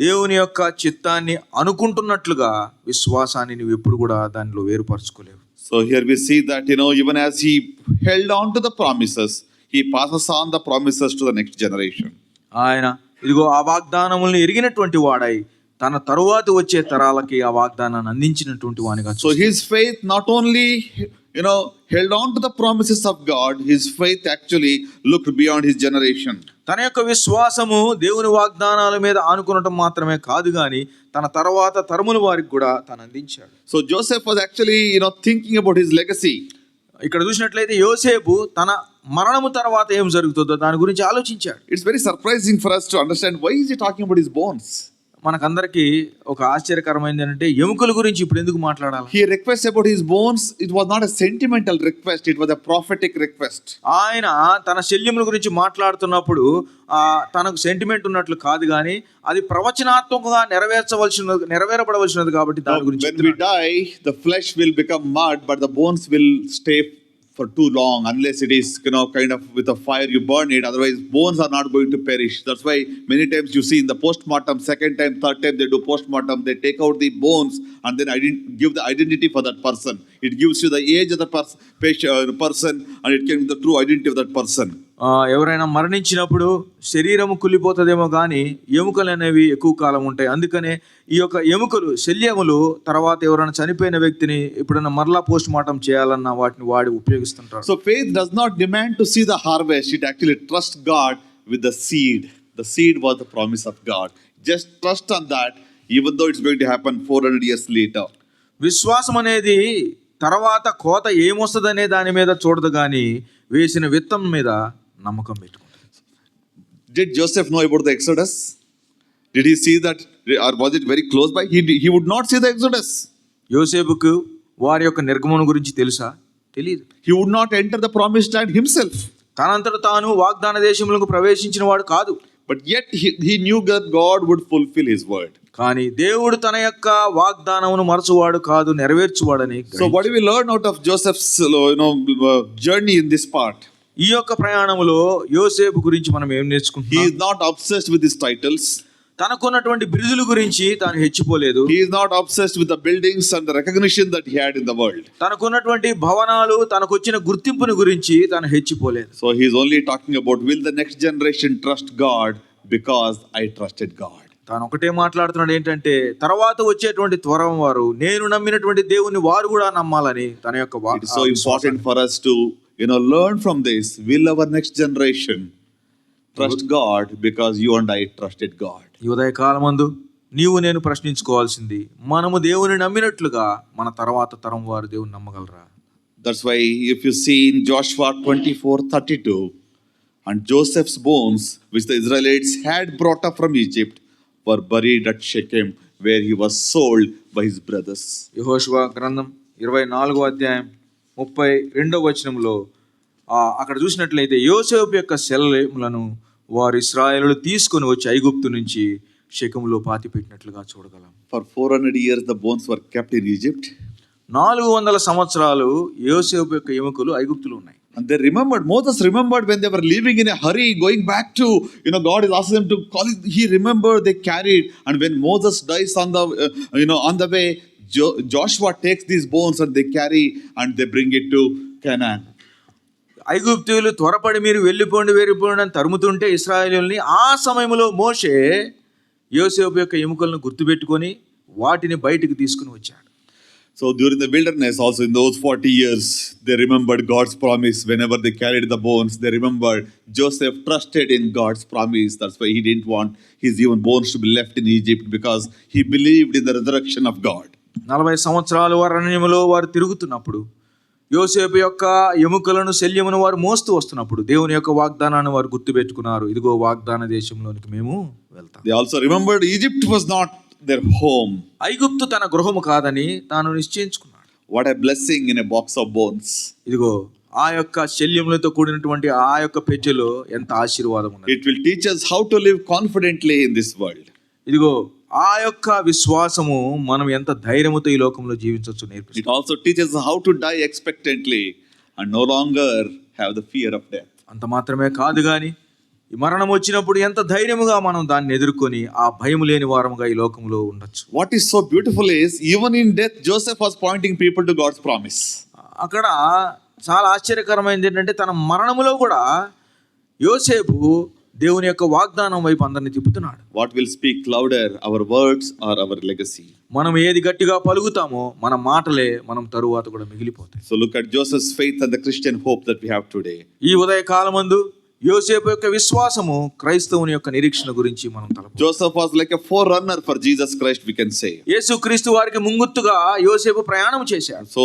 దేవుని యొక్క చిత్తాన్ని అనుకుంటున్నట్లుగా విశ్వాసాన్ని నువ్వు ఎప్పుడు కూడా దానిలో వేరుపరచుకోలేవు. So here we see that, even as he held on to the promises, he passes on the promises to the next generation. ఆయన ఇదిగో ఆ వాగ్దానములను ఎరిగినటువంటి వాడై తన తరువాత వచ్చే తరాలకి ఆ వాగ్దానాన్ని అందించినటువంటి వానిగా. So his faith not only held on to the promises of God, his faith actually looked beyond his generation. తన యొక్క విశ్వాసము దేవుని వాగ్దానాల మీద ఆనుకునటం మాత్రమే కాదు గాని తన తర్వాత తరముల వారికి కూడా తను అందించాడు. So Joseph was actually thinking about his legacy. ఇక్కడ చూసినట్లయితే యోసేపు తన మరణము తర్వాత ఏం జరుగుతుందో దాని గురించి ఆలోచించాడు. It's very surprising for us to understand why is he talking about his bones. మనకందరికి ఒక ఆశ్చర్యకరమైనది ఏంటంటే ఎముకల గురించి ఇప్పుడు ఎందుకు మాట్లాడాలి? He requests about his bones. It was not a sentimental request, it was a prophetic request. ఆయన తన శల్యముల గురించి మాట్లాడుతున్నప్పుడు తనకు సెంటిమెంట్ ఉన్నట్లు కాదు కానీ అది ప్రవచనాత్మకంగా నెరవేరబడవలసినది కాబట్టి దాని గురించి. When we die, the flesh will become mud, but the bones will stay for too long, unless it is kind of with a fire you burn it, otherwise bones are not going to perish. That's why many times you see in the postmortem, second time, third time they do postmortem, they take out the bones and then give the identity for that person. It gives you the age of the person and it can be the true identity of that person. ఎవరైనా మరణించినప్పుడు శరీరము కుళ్ళిపోతుందేమో కానీ ఎముకలు అనేవి ఎక్కువ కాలం ఉంటాయి. అందుకనే ఈ యొక్క ఎముకలు శల్యములు తర్వాత ఎవరైనా చనిపోయిన వ్యక్తిని ఎప్పుడైనా మరలా పోస్ట్ మార్టం చేయాలన్నా వాటిని వాడి ఉపయోగిస్తుంటారు. So faith does not demand to see the harvest, it actually trusts God with the seed. The seed was the promise of God. Just trust on that, even though it's going to happen 400 years later. విశ్వాసం అనేది తర్వాత కోత ఏమొస్తుందనే దాని మీద చూడదు కానీ వేసిన విత్తనం మీద నమ్మకం పెట్టుకుంటాడు. Did Joseph know about the Exodus? Did he see that, or was it very close by? He would not see the Exodus. యోసేపుకు వారి యొక్క నిర్గమనం గురించి తెలుసా? తెలియదు. He would not enter the promised land himself. తనంతట తాను వాగ్దాన దేశములకు ప్రవేశించిన వాడు కాదు. But yet he knew that God would fulfill his word. కానీ దేవుడు తన యొక్క వాగ్దానమును మరచువాడు కాదు, నెరవేర్చువాడని. So what do we learn out of Joseph's journey in this part? ఈ యొక్క ప్రయాణములో యోసేపు గురించి మనం ఏం He నేర్చుకుంటున్నాం? is not obsessed with his titles. తనకున్నటువంటి బిరుదుల గురించి తాను హెచ్చిపోలేదు. He is not obsessed with the buildings and the recognition that he had in the world. తనకున్నటువంటి భవనాలు తనకు వచ్చిన గుర్తింపుని గురించి తాను హెచ్చిపోలేదు. So he is only talking about, will the next generation trust God because I trusted God. తాను ఒకటే మాట్లాడుతున్నాడు ఏంటంటే తర్వాత వచ్చేటువంటి త్వరం వారు నేను నమ్మినటువంటి దేవుని వారు కూడా నమ్మాలని తన యొక్క It is so important for us to learn from this. Will our next generation trust God because you and I trusted God? ఈ ఉదయ కాలమందు నీవు నేను ప్రశ్నించుకోవాల్సింది, మనము దేవుని నమ్మినట్లుగా మన తర్వాత తరం వారు దేవుని నమ్మగలరా? That's why if you see in Joshua 24:32, and Joseph's bones which the Israelites had brought up from Egypt were buried at Shechem where he was sold by his brothers. యెహోషువ గ్రంథం 24వ అధ్యాయం 32వ వచనంలో అక్కడ చూసినట్లయితే యోసేపు యొక్క శల్యములను వారు ఇశ్రాయేలులు తీసుకొని వచ్చి ఐగుప్తు నుంచి షెకెములో పాతిపెట్టినట్లుగా చూడగలం. For 400 years the bones were kept in Egypt. 400 సంవత్సరాలు యోసేపు యొక్క ఎముకలు ఐగుప్తులో ఉన్నాయి. And they remembered, Moses remembered when they were leaving in a hurry, going back to, God is asking them to call it. He remembered they carried, and when Moses dies on the way, Joshua takes these bones and they carry and they bring it to Canaan. ఐగుప్తీయులు త్వరపడి మీరు వెళ్ళిపోండి అని తరుముతుంటే ఇశ్రాయేలుల్ని ఆ సమయంలో మోషే యోసేపు యొక్క ఎముకలను గుర్తుపెట్టుకొని వాటిని బయటికి తీసుకుని వచ్చాడు. So during the wilderness also, in those 40 years, they remembered God's promise. Whenever they carried the bones, they remembered Joseph trusted in God's promise. That's why he didn't want his even bones to be left in Egypt, because he believed in the resurrection of God. 40 సంవత్సరాలు అరణ్యములో వారు తిరుగుతున్నప్పుడు యోసేపు యొక్క ఎముకలను శల్యమును వారు మోస్తూ వస్తున్నప్పుడు దేవుని యొక్క వాగ్దానాన్ని వారు గుర్తుపెట్టుకున్నారు. ఇదిగో వాగ్దాన దేశంలోనికి మేము వెళ్తాం. They also remembered Egypt was not their home. ఐగుప్తు తన గృహము కాదని తాను నిశ్చయించుకున్నాడు. What a blessing in a box of bones. ఇదిగో ఆ యొక్క శల్యములతో కూడినటువంటి ఆ యొక్క పెట్టెలో ఎంత ఆశీర్వాదం ఉన్నది. It will teach us how to live confidently in this world. ఇదిగో ఆ యొక్క విశ్వాసము మనం ఎంత ధైర్యముతో ఈ లోకంలో జీవించవచ్చు It నేర్పిస్తుంది. also teaches us how to die expectantly and no longer have the fear of death. అంత మాత్రమే కాదు గాని ఈ మరణం వచ్చినప్పుడు ఎంత ధైర్యముగా మనం దాన్ని ఎదుర్కొని ఆ భయం లేని వారముగా ఈ లోకంలో ఉండొచ్చు. What is so beautiful is even in death Joseph was pointing people to God's promise. అక్కడ చాలా ఆశ్చర్యకరమైనది ఏంటంటే తన మరణములో కూడా యోసేపు దేవుని యొక్క వాగ్దానం వైపు అందరిని తిప్పుతున్నాడు. What will speak louder, our words or our legacy? మనం ఏది గట్టిగా పలుకుతామో మన మాటలే మనం తరువాత కూడా మిగిలిపోతాయి. So look at Joseph's faith and the Christian hope that we have today. ఈ ఉదయ కాలమందు యోసేపు యొక్క విశ్వాసము క్రైస్తవుని యొక్క నిరీక్షణ గురించి మనం తలపు. Joseph was like a forerunner for Jesus Christ, we can say. యేసుక్రీస్తు వారికి ముంగుర్తుగా యోసేపు ప్రయాణం చేశాడు. So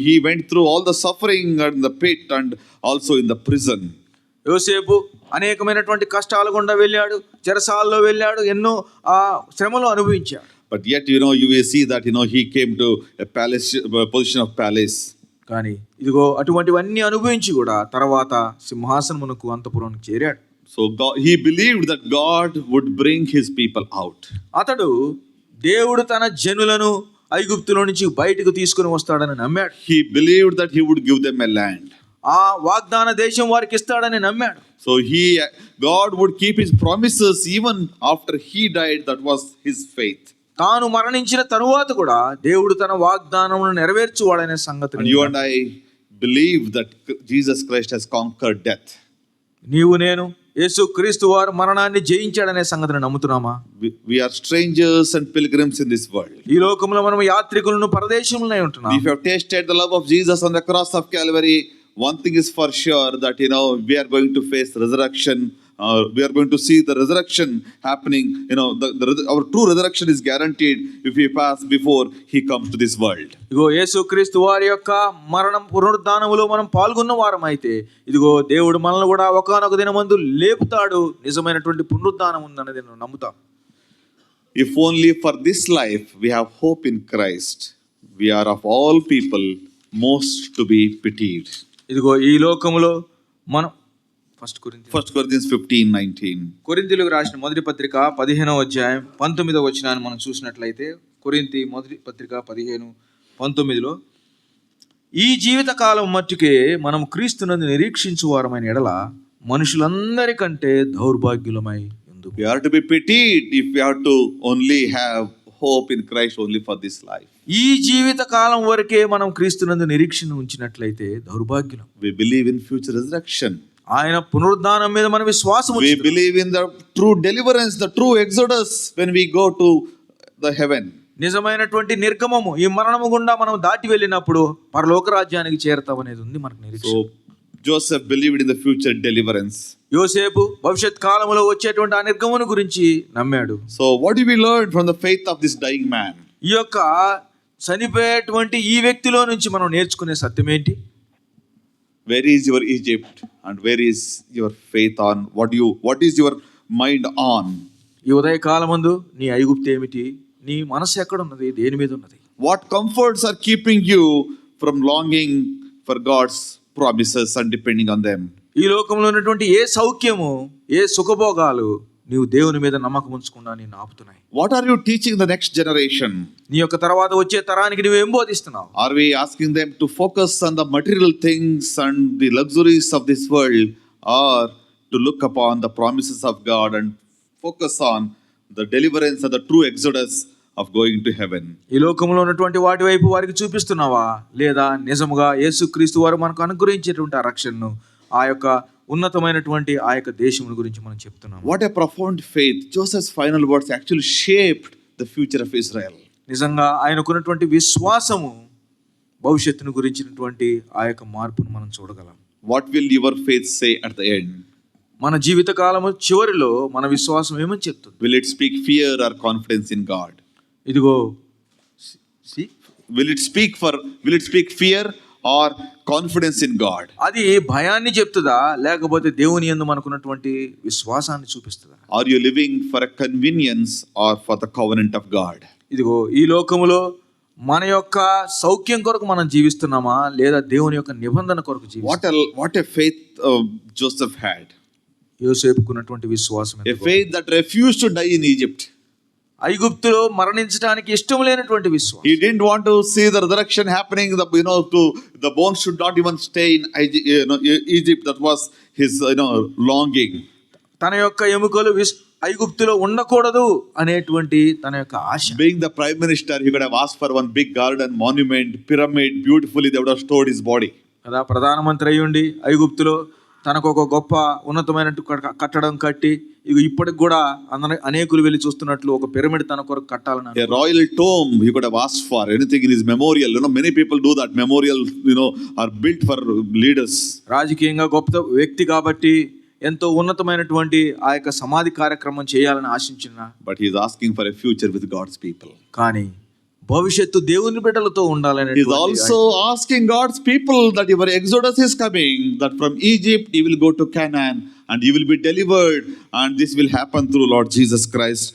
he went through all the suffering and the pit and also in the prison. యోసేపు అనేకమైనటువంటి కష్టాల గుండా వెళ్ళాడు, చెరసాలలో వెళ్ళాడు, ఎన్నో ఆ శ్రమలు అనుభవించాడు. But yet you will see that he came to a palace, position of palace. కానీ ఇదిగో అటువంటివన్నీ అనుభవించి కూడా తర్వాత సింహాసనమునకు అంతఃపురానికి చేరాడు. So he believed that God would bring his people out. అతడు దేవుడు తన జనులను ఐగుప్తులో నుంచి బయటకు తీసుకుని వస్తాడని నమ్మాడు. He believed that he would give them a land. ఆ వాగ్దాన దేశం వారికి ఇస్తాడని నమ్మాడు. So God would keep his promises even after he died. That was his faith. తాను మరణించిన తరువాత కూడా దేవుడు తన వాగ్దానమును నెరవేర్చువాడనే సంగతిని. And you and I believe that Jesus Christ has conquered death. నీవు నేను యేసుక్రీస్తు వారు మరణాన్ని జయించాడనే సంగతిని నమ్ముతున్నామా? We are strangers and pilgrims in this world. ఈ లోకంలో మనం యాత్రికులను పరదేశములై ఉంటున్నాం. If you have tasted the love of Jesus on the cross of Calvary, one thing is for sure that we are going to face resurrection. We are going to see the resurrection happening. Our true resurrection is guaranteed if we pass before he comes to this world. ఇదిగో యేసుక్రీస్తు వారి యొక్క మరణం పునరుద్ధానములో మనం పాల్గొన్న వారం అయితే ఇదిగో దేవుడు మనల్ని కూడా ఒకానొక దినమందు లేపుతాడు. నిజమైనటువంటి పునరుద్ధానం ఉందన్నది నేను నమ్ముతాం. If only for this life we have hope in Christ, we are of all people most to be pitied. ఇదిగో ఈ లోకములో మనం 1 Corinthians 15:19. కొరింథీయులకు రాసిన మొదటి పత్రిక 15వ అధ్యాయం 19వ వచనాన్ని మనం చూసినట్లయితే కొరింథీ మొదటి పత్రిక 15:19లో ఈ జీవిత కాలం మట్టుకే మనం క్రీస్తునందు నిరీక్షించు వారమైన ఎడల మనుషులందరికంటే దౌర్భాగ్యులమై ఎందుకు. We are to be pitied if we are to only have hope in Christ only for this life. ఈ జీవిత కాలం వరకే మనం క్రీస్తునందు నిరీక్షణ ఉంచినట్లయితే దౌర్భాగ్యులం. We believe in future resurrection. ఆయన పునరుద్ధానం మీద మన విశ్వాసం We believe in the true deliverance, the true exodus when we go to the heaven. నిజమైనటువంటి నిర్గమము ఈ మరణము గుండా మనం దాటి వెళ్ళినప్పుడు పరలోక రాజ్యానికి చేరతామనేది ఉంది మనకు నిరీక్షణ. So Joseph believed in the future deliverance. యోసేపు భవిష్యత్ కాలంలో వచ్చేటువంటి ఆ నిర్గమను గురించి నమ్మాడు. So what do we learn from the faith of this dying man? ఈ యొక్క చనిపోయేటువంటి ఈ వ్యక్తిలో నుంచి మనం నేర్చుకునే సత్యం ఏంటి? Where is your Egypt and where is your faith on? What is your mind on? ఈ ఉదయ కాలమందు నీ ఐగుప్తు ఏమిటి? నీ మనసు ఎక్కడ ఉన్నది? దేని మీద ఉన్నది? What comforts are keeping you from longing for God's promises and depending on them? ఈ లోకంలో ఉన్నటువంటి ఏ సౌఖ్యము, ఏ సుఖభోగాలు నీవు దేవుని మీద నమ్మకం ఉంచకుండా నిన్ను ఆపుతున్నాయి? What are you teaching the next generation? నీ యొక్క తర్వాత వచ్చే తరానికి నువ్వు ఏం బోధిస్తున్నావు? Are we asking them to focus on the material things and the luxuries of this world, or to look upon the promises of God and focus on the deliverance and the true exodus of going to heaven? ఈ లోకంలో ఉన్నటువంటి వాటి వైపు వారికి చూపిస్తున్నావా, లేదా నిజముగా యేసుక్రీస్తు వారు మనకు అనుగ్రహించేటువంటి ఆ రక్షణను, ఆ యొక్క ఉన్నతమైనటువంటి ఆ యొక్క దేశముల గురించి మనం చెప్తున్నాం? What a profound faith. Joseph's final words actually shaped the future of Israel. నిజంగా ఆయనకున్నటువంటి విశ్వాసము భవిష్యత్తును గురించినటువంటి ఆ యొక్క మార్పును మనం చూడగలం. What will your faith say at the end? మన జీవిత కాలము చివరిలో మన విశ్వాసం ఏమని చెప్తుంది? Will it speak fear or confidence in God? ఇదిగో Will it speak fear or confidence in God? అది భయాన్ని చెప్తుందా లేకపోతే దేవుని యందు మనకున్నటువంటి విశ్వాసాన్ని చూపిస్తుందా? Are you living for a convenience or for the covenant of God? ఇదిగో ఈ లోకములో మన యొక్క సౌఖ్యం కొరకు మనం జీవిస్తున్నామా లేదా దేవుని యొక్క నిబంధన కొరకు జీవిస్తున్నామా? What a faith Joseph had. యోసేపుకున్నటువంటి విశ్వాసం A faith that refused to die in Egypt. ఐగుప్తులో మరణించడానికి ఇష్టం లేనటువంటి విశ్వాసం. He didn't want to see the resurrection happening. The bones should not even stay in Egypt. That was his longing. తన యొక్క ఎముకలు ఐగుప్తులో ఉండకూడదు అనేటువంటి తన యొక్క ఆశ. Being the prime minister, he could have asked for one big garden, monument, pyramid, beautifully they would have stored his body. కదా, ప్రధానమంత్రి అయ్యుండి ఐగుప్తులో తనకు ఒక గొప్ప ఉన్నతమైన కట్టడం కట్టి ఇప్పటికి కూడా అనేకులు వెళ్ళి చూస్తున్నట్లు ఒక పిరమిడ్ తన కొరకు కట్టాలని. A royal tomb he could have asked for, anything in his memorial. Many people do that. Memorial are built for leaders. రాజకీయంగా గొప్ప వ్యక్తి కాబట్టి ఎంతో ఉన్నతమైనటువంటి ఆ యొక్క సమాధి కార్యక్రమం చేయాలని ఆశించిన. But he is asking for a future with God's people. కానీ భవిష్యత్తు దేవుని బిడ్డలతో ఉండాలని. He is also asking God's people that your exodus is coming, that from Egypt you will go to Canaan and you will be delivered, and this will happen through Lord Jesus Christ,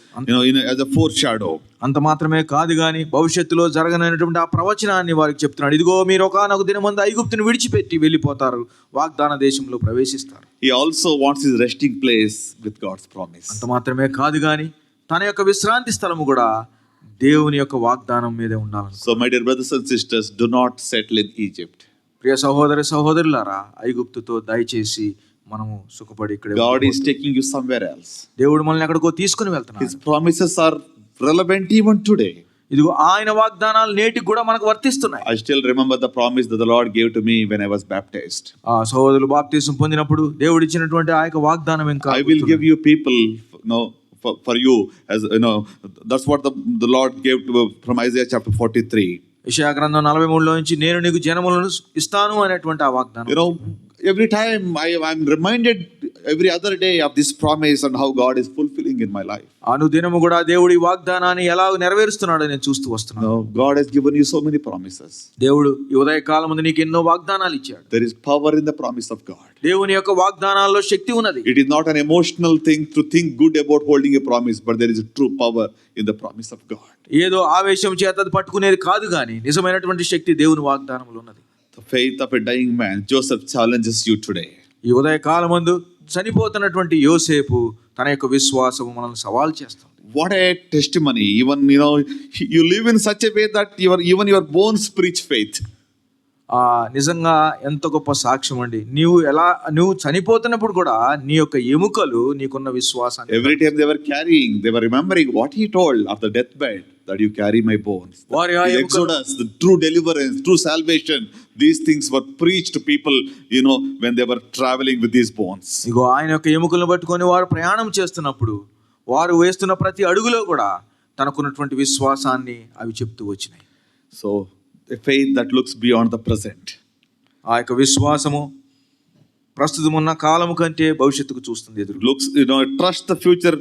as a foreshadow. అంత మాత్రమే కాదు గాని భవిష్యత్తులో జరగనటువంటి ఆ ప్రవచనాన్ని వారికి చెప్తున్నాడు. ఇదిగో మీరు ఒకానొక దినమందు ఐగుప్తుని విడిచిపెట్టి వెళ్ళిపోతారు, వాగ్దాన దేశంలో ప్రవేశిస్తారు. He also wants his resting place with God's promise. అంత మాత్రమే కాదు గాని తన యొక్క విశ్రాంతి స్థలము కూడా దేవుని యొక్క వాగ్దానం మీదే ఉండాలని. So my dear brothers and sisters, do not settle in Egypt. ప్రియ సహోదరులారా, ఐగుప్తుతో దయచేసి మనము సుఖపడి ఇక్కడ. God is taking you somewhere else. దేవుడు మనల్ని ఎక్కడికో తీసుకుని వెళ్తున్నాడు. His promises are relevant even today. ఇదిగో ఆయన వాగ్దానాలు నేటికి కూడా మనకు వర్తిస్తున్నాయి. I still remember the promise that the Lord gave to me when I was baptized. ఆ సహోదరులు బాప్తిసం పొందినప్పుడు దేవుడు ఇచ్చినటువంటి ఆ యొక్క వాగ్దానం ఇంకా, I will give you people, for you, as that's what the Lord gave from Isaiah chapter 43. యెషయా గ్రంథం 43లో నుంచి నేను నీకు జనములను ఇస్తాను అనేటువంటి ఆ వాగ్దానం. Every time I'm reminded every other day of this promise and how God is fulfilling in my life. అనుదినము కూడా దేవుడి వాగ్దానాన్ని ఎలా నెరవేరుస్తున్నాడో నేను చూస్తూ వస్తున్నాను. God has given you so many promises. దేవుడు ఈ ఉదయ కాలం ముందు నీకు ఎన్నో వాగ్దానాలు ఇచ్చాడు. There is power in the promise of God. దేవుని యొక్క వాగ్దానాల్లో శక్తి ఉన్నది. It is not an emotional thing to think good about holding a promise, but there is a true power in the promise of God. ఏదో ఆవేశం చేత అది పట్టుకునేది కాదు గాని నిజమైనటువంటి శక్తి దేవుని వాగ్దానంలో ఉన్నది. The faith of a dying man, Joseph challenges you today. ఈ ఉదయ కాలమందు చనిపోతున్నటువంటి యోసేపు తన యొక్క విశ్వాసము మనల్ని సవాల్ చేస్తుంది. What a testimony! Even you live in such a way that even your bones preach faith. నిజంగా ఎంత గొప్ప సాక్ష్యం అండి. నువ్వు చనిపోతున్నప్పుడు కూడా నీ యొక్క ఎముకలు నీకున్న విశ్వాసాన్ని every time they were remembering what he told of the deathbed, that you carry my bones. The Exodus, the true deliverance, true salvation, these things were preached to people, when they were traveling with these bones. ఇగో ఆయన యొక్క ఎముకలను పట్టుకొని వారు ప్రయాణం చేస్తున్నప్పుడు వారు వేస్తున్న ప్రతి అడుగులో కూడా తనకున్నటువంటి విశ్వాసాన్ని అవి చెప్తూ వచ్చినాయి. So a faith that looks beyond the present. ఆ యొక్క విశ్వాసము ప్రస్తుతం ఉన్న కాలము కంటే భవిష్యత్తుకు చూస్తుంది ఎదురు. Looks, trust the future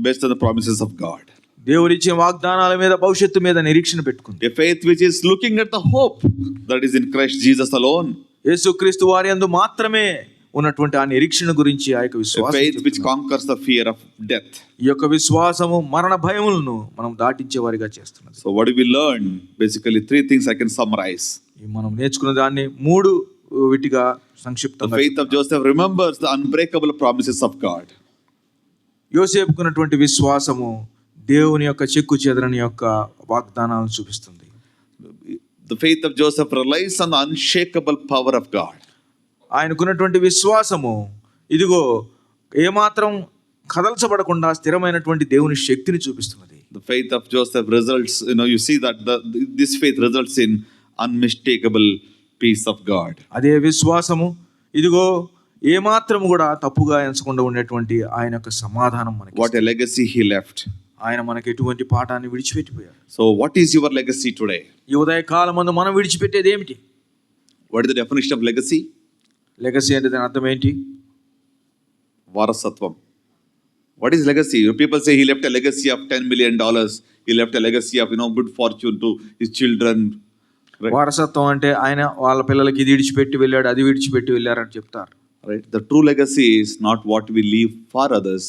based on the promises of God. దేవుడు ఇచ్చే వాగ్దానాల మీద భవిష్యత్తు మీద నిరీక్షణ పెట్టుకుంది. A faith which is looking at the hope that is in Christ Jesus alone. యేసుక్రీస్తు వారి యందు మాత్రమే ఉన్నటువంటి ఆ నిరీక్షణ గురించి ఆ యొక్క విశ్వాసం. A faith which conquers the fear of death. ఈ యొక్క విశ్వాసము మరణ భయములను మనం దాటించే వారిగా చేస్తున్నది. So what do we learn? Basically 3 things I can summarize. మనం నేర్చుకున్న దాన్ని 3 విటిగా సంక్షిప్తంగా. The faith of Joseph remembers the unbreakable promises of God. యోసేపుకున్నటువంటి విశ్వాసము దేవుని యొక్క చెక్కు చెదరని యొక్క వాగ్దానాలను చూపిస్తుంది. The faith of Joseph relies on the unshakable power of God. ఆయనకున్నటువంటి విశ్వాసము ఇదిగో ఏమాత్రం కదల్చబడకుండా స్థిరమైనటువంటి దేవుని శక్తిని చూపిస్తున్నది. The faith of Joseph results, you see that this faith results in unmistakable peace of God. అదే విశ్వాసము ఇదిగో ఏమాత్రం కూడా తప్పుగా ఎంచకుండా ఉండేటువంటి ఆయన యొక్క సమాధానం మనకి. What a legacy he left. ఆయన మనకి ఎటువంటి పాఠాన్ని విడిచిపెట్టిపోయారు. So what is your legacy today? ఈ ఉదయ కాలమందు మనం విడిచిపెట్టేది ఏమిటి? What is the definition of legacy? Legacy అంటే దాని అర్థం ఏంటి? వారసత్వం. What is legacy? People say he left a legacy of $10 million. He left a legacy of good fortune to his children. Right? వారసత్వం అంటే ఆయన వాళ్ళ పిల్లలకి ఇది విడిచిపెట్టి వెళ్ళాడు, అది విడిచిపెట్టి వెళ్ళారని చెప్తారు. Right? The true legacy is not what we leave for others,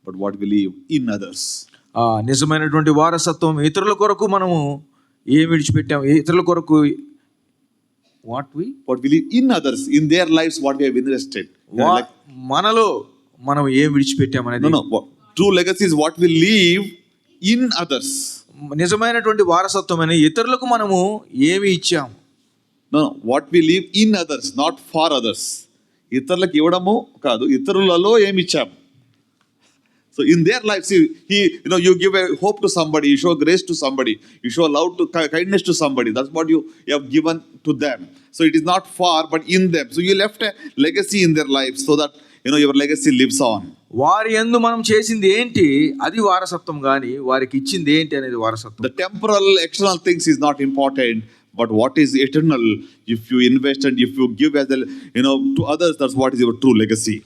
but what we leave in others. నిజమైనటువంటి వారసత్వం ఇతరుల కొరకు మనము ఏం విడిచిపెట్టాం, ఇతరుల కొరకు What we leave in others, in their lives, what we have invested. మనలో మనం ఏం విడిచిపెట్టాం అనేది. No. True legacy is what we leave in others. నిజమైనటువంటి వారసత్వం అని ఇతరులకు మనము ఏమి ఇచ్చాం. No. What we leave in others, not for others. ఇతరులకు ఇవ్వడము కాదు, ఇతరులలో ఏమి ఇచ్చాం. So in their lives, you give a hope to somebody, you show grace to somebody, you show love to kindness to somebody. That's what you have given to them. So it is not far, but in them. So you left a legacy in their lives so that your legacy lives on. వారి యందు మనం చేసింది ఏంటి అది వారసత్వం, గాని వారికి ఇచ్చింది ఏంటి అనేది వారసత్వం. The temporal external things is not important, but what is eternal, if you invest and if you give as to others, that's what is your true legacy.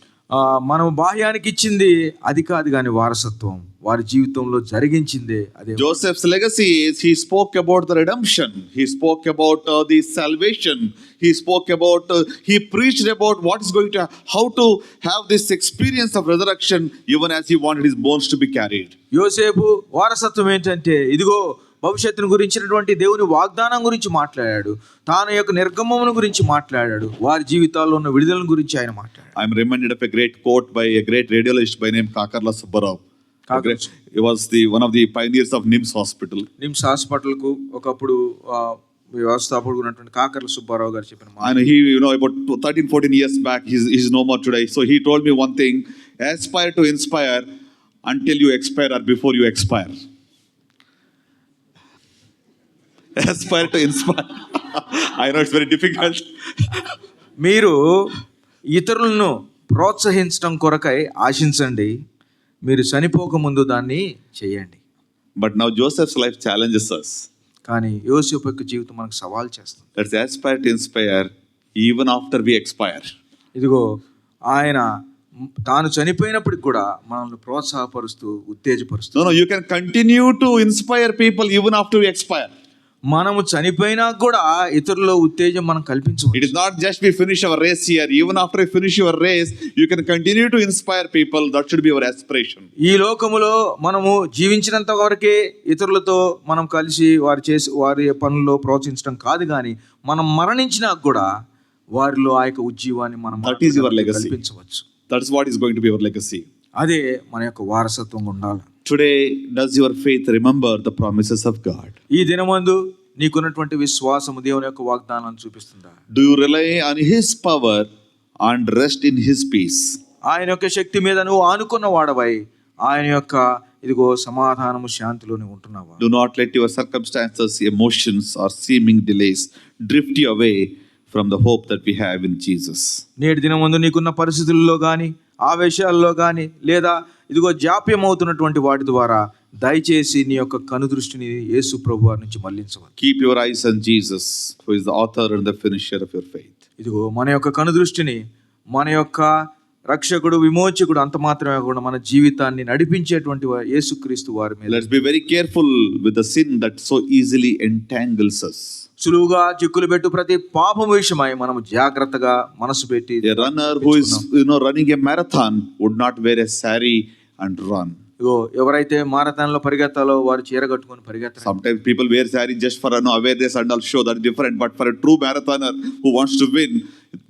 మనం బాహ్యానికి ఇచ్చింది అది కాదు కానీ వారసత్వం వారి జీవితంలో జరిగించిందే అదే. Joseph's legacy is he spoke about the redemption, he spoke about the salvation, he spoke about he preached about what is going to, how to have this experience of resurrection even as he wanted his bones to be carried. యోసేపు వారసత్వం ఏంటంటే ఇదిగో భవిష్యత్తును గురించినటువంటి దేవుని వాగ్దానం గురించి మాట్లాడాడు, తాను యొక్క నిర్గమమును గురించి మాట్లాడాడు, వారి జీవితాల్లో ఉన్న విడుదల గురించి ఆయన మాట్లాడాడు. I am reminded of a great quote by a great radiologist by name Kakarla Subbarao. He was one of the pioneers of NIMS hospital. NIMS hospital కు ఒకప్పుడు వ్యవస్థాపకుడు ఉన్నటువంటి కాకర్ల సుబ్బారావు గారు చెప్పిన మాట. And he about 13-14 years back, he's no more today. So he told me one thing: aspire to inspire until you expire or before you expire. Aspire to inspire. I know it's very difficult. మీరు ఇతరులను ప్రోత్సహించడం కొరకై ఆశించండి, మీరు చనిపోక ముందు దాన్ని చేయండి. But now Joseph's life challenges us. కానీ యోసేపు యొక్క జీవితం మనకు సవాల్ చేస్తుంది. Let's aspire to inspire even after we expire. ఇదిగో ఆయన తాను చనిపోయినప్పటికి కూడా మనల్ని ప్రోత్సాహపరుస్తూ ఉత్తేజపరుస్తూ. No, you can continue to inspire people even after we expire. మనము చనిపోయినా కూడా ఇతరుల ఉత్తేజం మనం కల్పించవచ్చు. It is not just we finish our race here. Even after you finish your race, you can continue to inspire people. That should be our aspiration. ఈ లోకములో మనము జీవించినంత వరకే ఇతరులతో మనం కలిసి వారి పనుల్లో ప్రోత్సహించడం కాదు, కానీ మనం మరణించినా కూడా వారిలో ఆ యొక్క ఉజ్జీవాన్ని మనం కల్పించవచ్చు. That is what is going to be our legacy. అదే మన యొక్క వారసత్వం ఉండాలి. Today, does your faith remember the promises of God? ఈ దినమందు నీకున్నటువంటి విశ్వాసము దేవుని యొక్క వాగ్దానాన్ని చూపిస్తుందా? Do you rely on His power and rest in His peace? ఆయన యొక్క శక్తి మీద నువ్వు ఆనుకున్న వాడవై ఆయన యొక్క ఇదిగో సమాధానము శాంతిలోనే ఉంటున్నావా? Do not let your circumstances, emotions or seeming delays drift you away from the hope that we have in Jesus. నేటి దినమందు నీకున్న పరిస్థితుల్లో కానీ ఆవేశాల్లో కానీ లేదా ఇదిగో జాప్యం అవుతున్నటువంటి వాటి ద్వారా దయచేసి నీ యొక్క కనుదృష్టిని యేసు ప్రభువారి నుంచి మళ్లించవచ్చు. Keep your eyes on Jesus, who is the author and the finisher of your faith. ఇదిగో మన యొక్క కనుదృష్టిని మన యొక్క రక్షకుడు విమోచకుడు అంత మాత్రమే కాకుండా మన జీవితాన్ని నడిపించేటువంటి యేసుక్రీస్తు వారి మీద. Let's be very careful with the sin that so easily entangles us. సులువుగా చిక్కులు పెట్టు ప్రతి పాపం విషయమై మనం జాగ్రత్తగా మనసు పెట్టి. A runner who is running a marathon would not wear a sari and run. ఇగో ఎవరైతే మారథాన్ లో పరిగెత్తాలో వారు చీర కట్టుకొని పరిగెత్తారు. Sometimes people wear sari just for awareness and all show, that is different. But for a true marathoner who wants to win,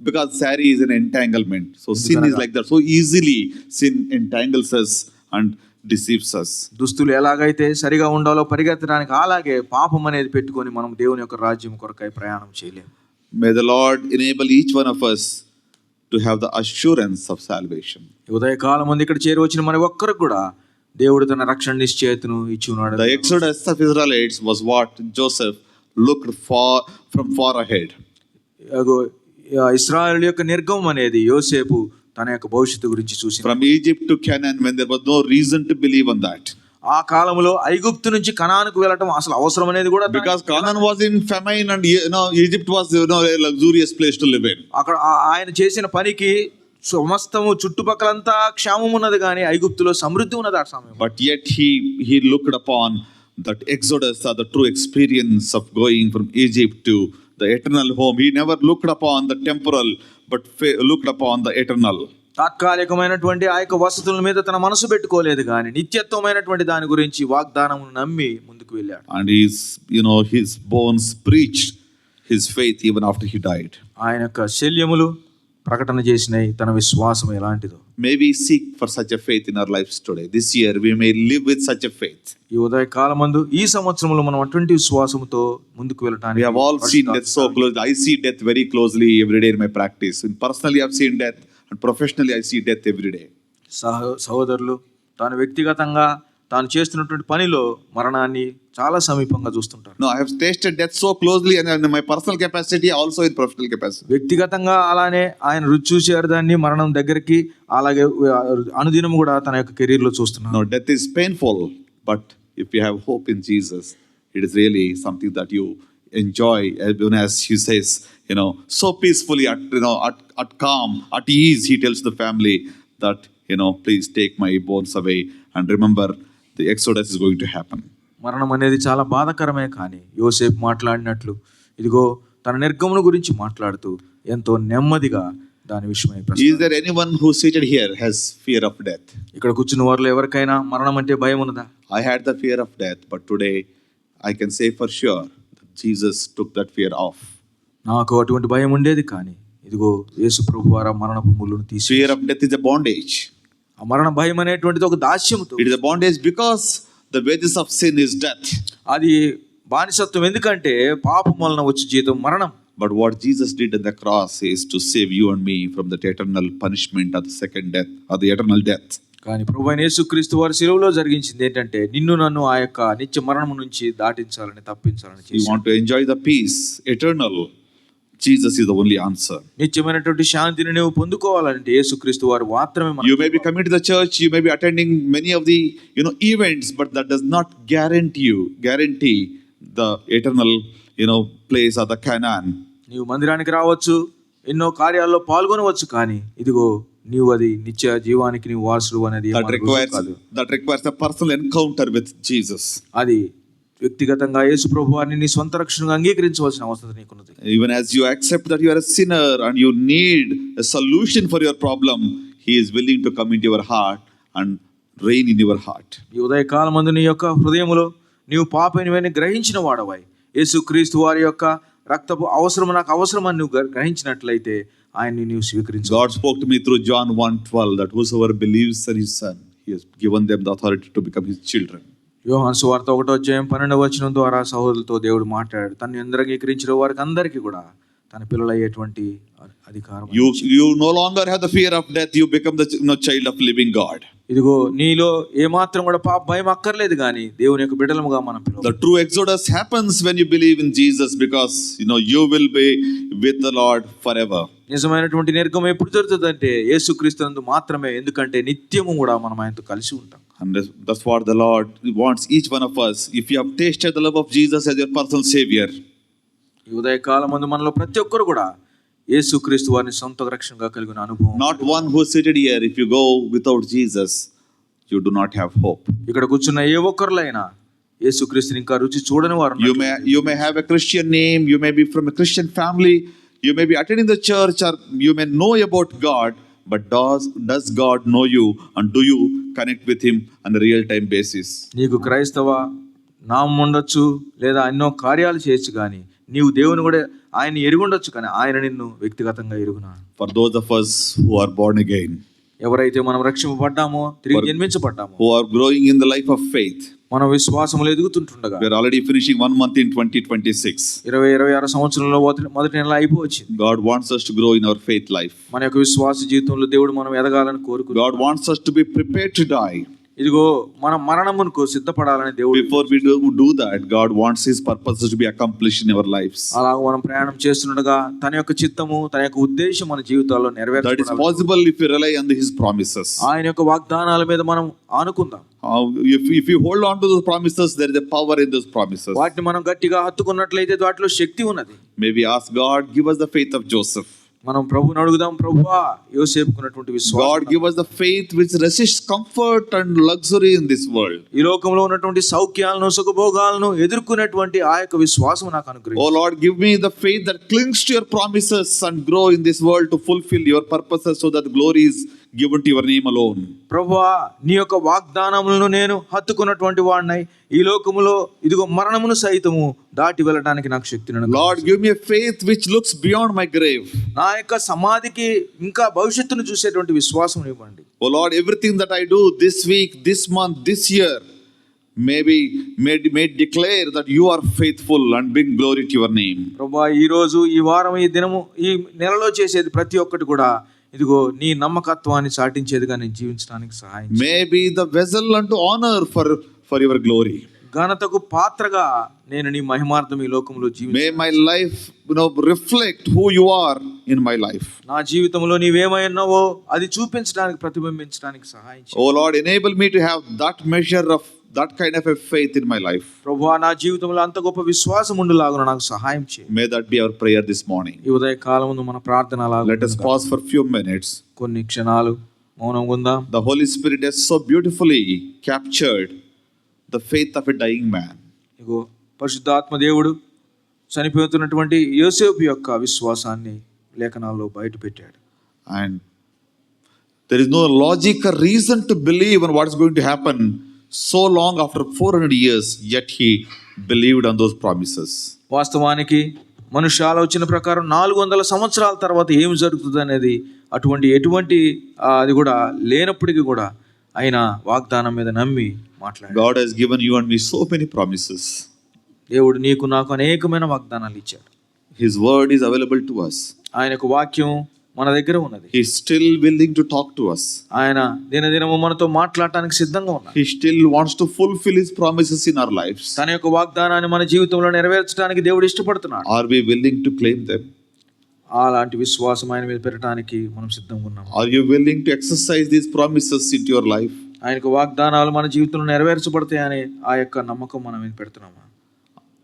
because sari is an entanglement. So sin is like that. So easily sin entangles us and deceives us. దుస్తులు ఎలాగైతే సరిగా ఉండాలో పరిగెత్తడానికి అలాగే పాపం అనేది పెట్టుకొని మనం దేవుని యొక్క రాజ్యం కొరకై ప్రయాణం చేయలేము. May the Lord enable each one of us to have the assurance of salvation. ఉదయకాలం ముందు ఇక్కడ చేరి వచ్చిన మన ఒక్కరికి కూడా దేవుడు తన రక్షణ నిశ్చయతను ఇచ్చి ఉన్నాడు. The exodus of Israelites was what Joseph looked for from far ahead. ఇశ్రాయేలు యొక్క నిర్గమం అనేది యోసేపు తన యొక్క భవిష్యత్తు గురించి చూసి. From Egypt to Canaan, when there was no reason to believe on that. ఆ కాలంలో ఐగుప్తు నుంచి కనానుకు వెళ్ళటం అసలు అవసరం అనేది కూడా, because Canaan was in famine and Egypt was a luxurious place to live in. అక్కడ ఆయన చేసిన పనికి సమస్తము చుట్టుపక్కలంతా క్షామం ఉన్నది కానీ ఐగుప్తులో సమృద్ధి ఉన్నది ఆ సమయం. But yet he looked upon that exodus or the true experience of going from Egypt to the eternal home. He never looked upon the temporal, but looked upon the eternal. తాత్కాలికమైనటువంటి ఆ యొక్క వసతుల మీద తన మనసు పెట్టుకోలేదు కానీ నిత్యత్వమైనటువంటి దాని గురించి వాగ్దానమును నమ్మి ముందుకు వెళ్ళాడు. And his bones preached his faith even after he died. ఆయన యొక్క శల్యములు ప్రకటన చేసినాయి తన విశ్వాసం ఎలాంటిదో. May we seek for such a faith in our lives today. This year we may live with such a faith. ఈ ఉదయ కాలమందు ఈ సంవత్సరంలో మనం అటువంటి విశ్వాసముతో ముందుకు వెళ్ళటానికి We have all seen death so close. I see death very closely every day in my practice. And personally I have seen death, and professionally I see death every day. సహోదరులు తాను వ్యక్తిగతంగా తాను చేస్తున్నటువంటి పనిలో మరణాన్ని చాలా సమీపంగా చూస్తుంటారు. No, I have tasted death so closely, and in my personal capacity, also in professional capacity. వ్యక్తిగతంగా అలానే ఆయన రుచి చూశారు దాన్ని మరణం దగ్గరికి, అలాగే అనుదినం కూడా తన యొక్క కెరీర్ లో చూస్తున్నారు. No, death is painful, but if you have hope in Jesus, it is really something that you enjoy, even as he says, so peacefully, at calm, at ease. He tells the family that, please take my bones away, and remember the exodus is going to happen. మరణం అనేది చాలా బాధాకరమే, కానీ యోసేపు మాట్లాడినట్లు ఇదిగో తన నిర్గమన గురించి మాట్లాడుతూ ఎంతో నెమ్మదిగా దాని విషయమై Is there anyone who seated here has fear of death? ఇక్కడ కూర్చున్న వారిలో ఎవరికైనా మరణం అంటే భయం ఉన్నదా? I had the fear of death, but today I can say for sure that Jesus took that fear off. నాకు అటువంటి భయం ఉండేది, కానీ ఇదిగో యేసు ప్రభువారా మరణపు ముళ్ళును తీసి. Fear of death is a bondage. ఆ మరణ భయం అనేటువంటిది ఒక దాస్యముతో. It is a bondage because the wages of sin is death. అది బానిసత్వం, ఎందుకంటే పాపం వలన వచ్చే జీతం మరణం. But what Jesus did on the cross is to save you and me from that eternal punishment of the second death, or the eternal death. కానీ ప్రభువైన యేసుక్రీస్తు వారి శిలువలో జరిగించింది ఏంటంటే నిన్ను నన్ను ఆ యొక్క నిత్య మరణం నుంచి దాటించాలని, తప్పించాలని చేశాడు. You want to enjoy the peace, eternal. Jesus is the only answer. నిత్యమైనటువంటి శాంతిని నువ్వు పొందుకోవాలంటే యేసుక్రీస్తు వారు మాత్రమే. You may be coming to the church, you may be attending many of the events, but that does not guarantee the eternal place of the Canaan. నీవు మందిరానికి రావచ్చు, ఎన్నో కార్యాల్లో పాల్గొనవచ్చు, కానీ ఇదిగో నీవు అది నిత్య జీవానికి నీవు వారసుడు అనేది that requires a personal encounter with Jesus. అది వ్యక్తిగతంగా యేసు ప్రభువారిని నీ స్వంత రక్షణగా అంగీకరించవలసిన అవసరం నీకున్నది. Even as you accept that you are a sinner and you need a solution for your problem, he is willing to come into your heart and reign in your heart. ఈ ఉదయ కాలమందు నీ యొక్క హృదయములో నీవు పాపనివని గ్రహించిన వాడవై యేసుక్రీస్తు వారి యొక్క రక్తపు అవసరం నాకు అవసరమని నువ్వు గ్రహించినట్లయితే ఆయన్ని నీవు స్వీకరించు. God spoke to me through John 1:12 that whosoever believes in his son, he has given them the authority to become his children. యోహాను సువార్త 1:12 ద్వారా సహోదరులతో దేవుడు మాట్లాడాడు. తను ఎందరు అంగీకరించిన వారికి అందరికీ కూడా తన పిల్లలయ్యేటువంటి అధికారం. You no longer have the fear of death, you become the child of living God. ఇదిగో నీలో ఏమాత్రం కూడా పాప భయం అక్కర్లేదు, కానీ దేవుని యొక్క బిడ్డలముగా మనం పిలువ. The true exodus happens when you believe in Jesus, because you will be with the Lord forever. నిజమైనటువంటి నిర్గమం ఎప్పుడు జరుగుతుందంటే యేసుక్రీస్తునందు మాత్రమే, ఎందుకంటే నిత్యము కూడా మనం ఆయనతో కలిసి ఉంటాం. And that's what the Lord wants each one of us. If you have tasted the love of Jesus as your personal savior, ఈ ఉదయ కాలమందు మనలో ప్రతి ఒక్కరు కూడా యేసుక్రీస్తు వారిని సొంత రక్షణగా కలిగిన అనుభవం. not one who is seated here, if you go without Jesus, you do not have hope. ఇక్కడ కూర్చున్న ఏ ఒక్కరులైనా యేసుక్రీస్తుని ఇంకా రుచి చూడని వారు. You may have a Christian name, you may be from a Christian family, you may be attending the church, or you may know about God, but does God know you, and do you connect with him on a real time basis? నీకు క్రైస్తవ నామం ఉండొచ్చు, లేదా ఎన్నో కార్యాలు చేయొచ్చు, కానీ నీవు దేవుని కూడా ఆయన్ని ఎరుగుండొచ్చు, కానీ ఆయన నిన్ను వ్యక్తిగతంగా ఎరుగునా. For those of us who are born again, ఎవరైతే మనం రక్షింపబడ్డామో, తిరిగి జన్మించబడ్డామో, who are growing in the life of faith, మనం విశ్వాసములో ఎదుగుతుంటుండగా, we are already finishing 1 month in 2026. 2026 సంవత్సరంలో మొదటి నెల అయిపోవచ్చింది. God wants us to grow in our faith life. మన యొక్క విశ్వాస జీవితంలో దేవుడు మనం ఎదగాలని కోరుకుంటున్నాడు. God wants us to be prepared to die. ఇదిగో మనం మరణమునకు సిద్ధపడాలని దేవుడు. Before we do that, God wants his purposes to be accomplished in our lives. అలాగ మనం ప్రయాణం చేస్తుండగా తన యొక్క చిత్తము, తన యొక్క ఉద్దేశం మన జీవితాల్లో నెరవేర్చాలి. That is possible if we rely on his promises. ఆయన యొక్క వాగ్దానాల మీద మనం ఆనుకుందాం. If you hold on to those promises, there is a power in those promises. వాటిని మనం గట్టిగా హత్తుకున్నట్లయితే వాటిలో శక్తి ఉన్నది. Maybe ask God, give us the faith of Joseph. మనం ప్రభువుని అడుగుదాం, ప్రభువా యోసేపుకున్నటువంటి విశ్వాసం God give us the faith which resists comfort and luxury in this world. ఈ లోకంలో ఉన్నటువంటి సౌఖ్యాలను సుఖభోగాలను ఎదుర్కొనేటువంటి ఆ యొక్క విశ్వాసం నాకు అనుగ్రహించు. Oh Lord, give me the faith that clings to your promises and grow in this world to fulfill your purposes so that glory is given to your name alone. ప్రభువా నీ యొక్క వాగ్దానములను నేను హత్తుకున్నటువంటి వాడినై ఈ లోకములో ఇదిగో మరణమును సైతము దాటి వెళ్ళడానికి నాకు శక్తిని. Lord, give me a faith which looks beyond my grave. నా యొక్క సమాధికి ఇంకా భవిష్యత్తును చూసేటువంటి విశ్వాసం ఇవ్వండి. Oh Lord, everything that I do this week, this month, this year may declare that you are faithful and bring glory to your name. ప్రభువా ఈ రోజు, ఈ వారం, ఈ దినము, ఈ నెలలో చేసేది ప్రతి ఒక్కటి కూడా ఇదిగో నీ నమ్మకత్వాన్ని చాటించేదిగా నేను జీవించడానికి సహాయం చేయి. May be the vessel unto honor for your glory. ఘనతకు పాత్రగా నేను నీ మహిమార్థం ఈ లోకంలో May my life reflect who you are in my life. నా జీవితంలో నీవేమై ఉన్నావో అది చూపించడానికి, ప్రతిబింబించడానికి సహాయం చేయి. Oh Lord, enable me to have that measure of that kind of a faith in my life. ప్రభువా నా జీవితంలో అంత గొప్ప విశ్వాసం ఉండులాగున నాకు సహాయం చేయి. May that be our prayer this morning. ఈ ఉదయ కాలమున మన ప్రార్థన అలాగా. Let us pause for few minutes. కొన్ని క్షణాలు మౌనంగా ఉందాం. The Holy Spirit has so beautifully captured the faith of a dying man. ఇగో పరిశుద్ధాత్మ దేవుడు చనిపోతున్నటువంటి యోసేపు యొక్క విశ్వాసాన్ని లేఖనాల్లో బయట పెట్టాడు. And there is no logic or reason to believe on what is going to happen so long after 400 years, yet he believed on those promises. వాస్తవానికి మనుష్య ఆలోచన ప్రకారం 400 సంవత్సరాల తర్వాత ఏం జరుగుతుంది అనేది ఎటువంటి అది కూడా లేనప్పటికీ కూడా ఆయన వాగ్దానం మీద నమ్మి మాట్లాడాడు. God has given you and me so many promises. దేవుడు నీకు నాకు అనేకమైన వాగ్దానాలు ఇచ్చాడు. His word is available to us. ఆయన యొక్క వాక్యం మన దగ్గర ఉన్నది. He is still willing to talk to us. ఆయన దినదినము మనతో మాట్లాడటానికి సిద్ధంగా ఉన్నాడు. He still wants to fulfill his promises in our lives. తన యొక్క వాగ్దానాన్ని మన జీవితంలో నెరవేర్చడానికి దేవుడు ఇష్టపడుతున్నాడు. Are we willing to claim them? అలాంటి విశ్వాసం ఆయన మీద పెట్టడానికి మనం సిద్ధంగా ఉన్నాం. Are you willing to exercise these promises into your life? ఆయనకు వాగ్దానాలు మన జీవితంలో నెరవేర్చబడతాయని ఆ యొక్క నమ్మకం మనం మీద పెడుతున్నామా?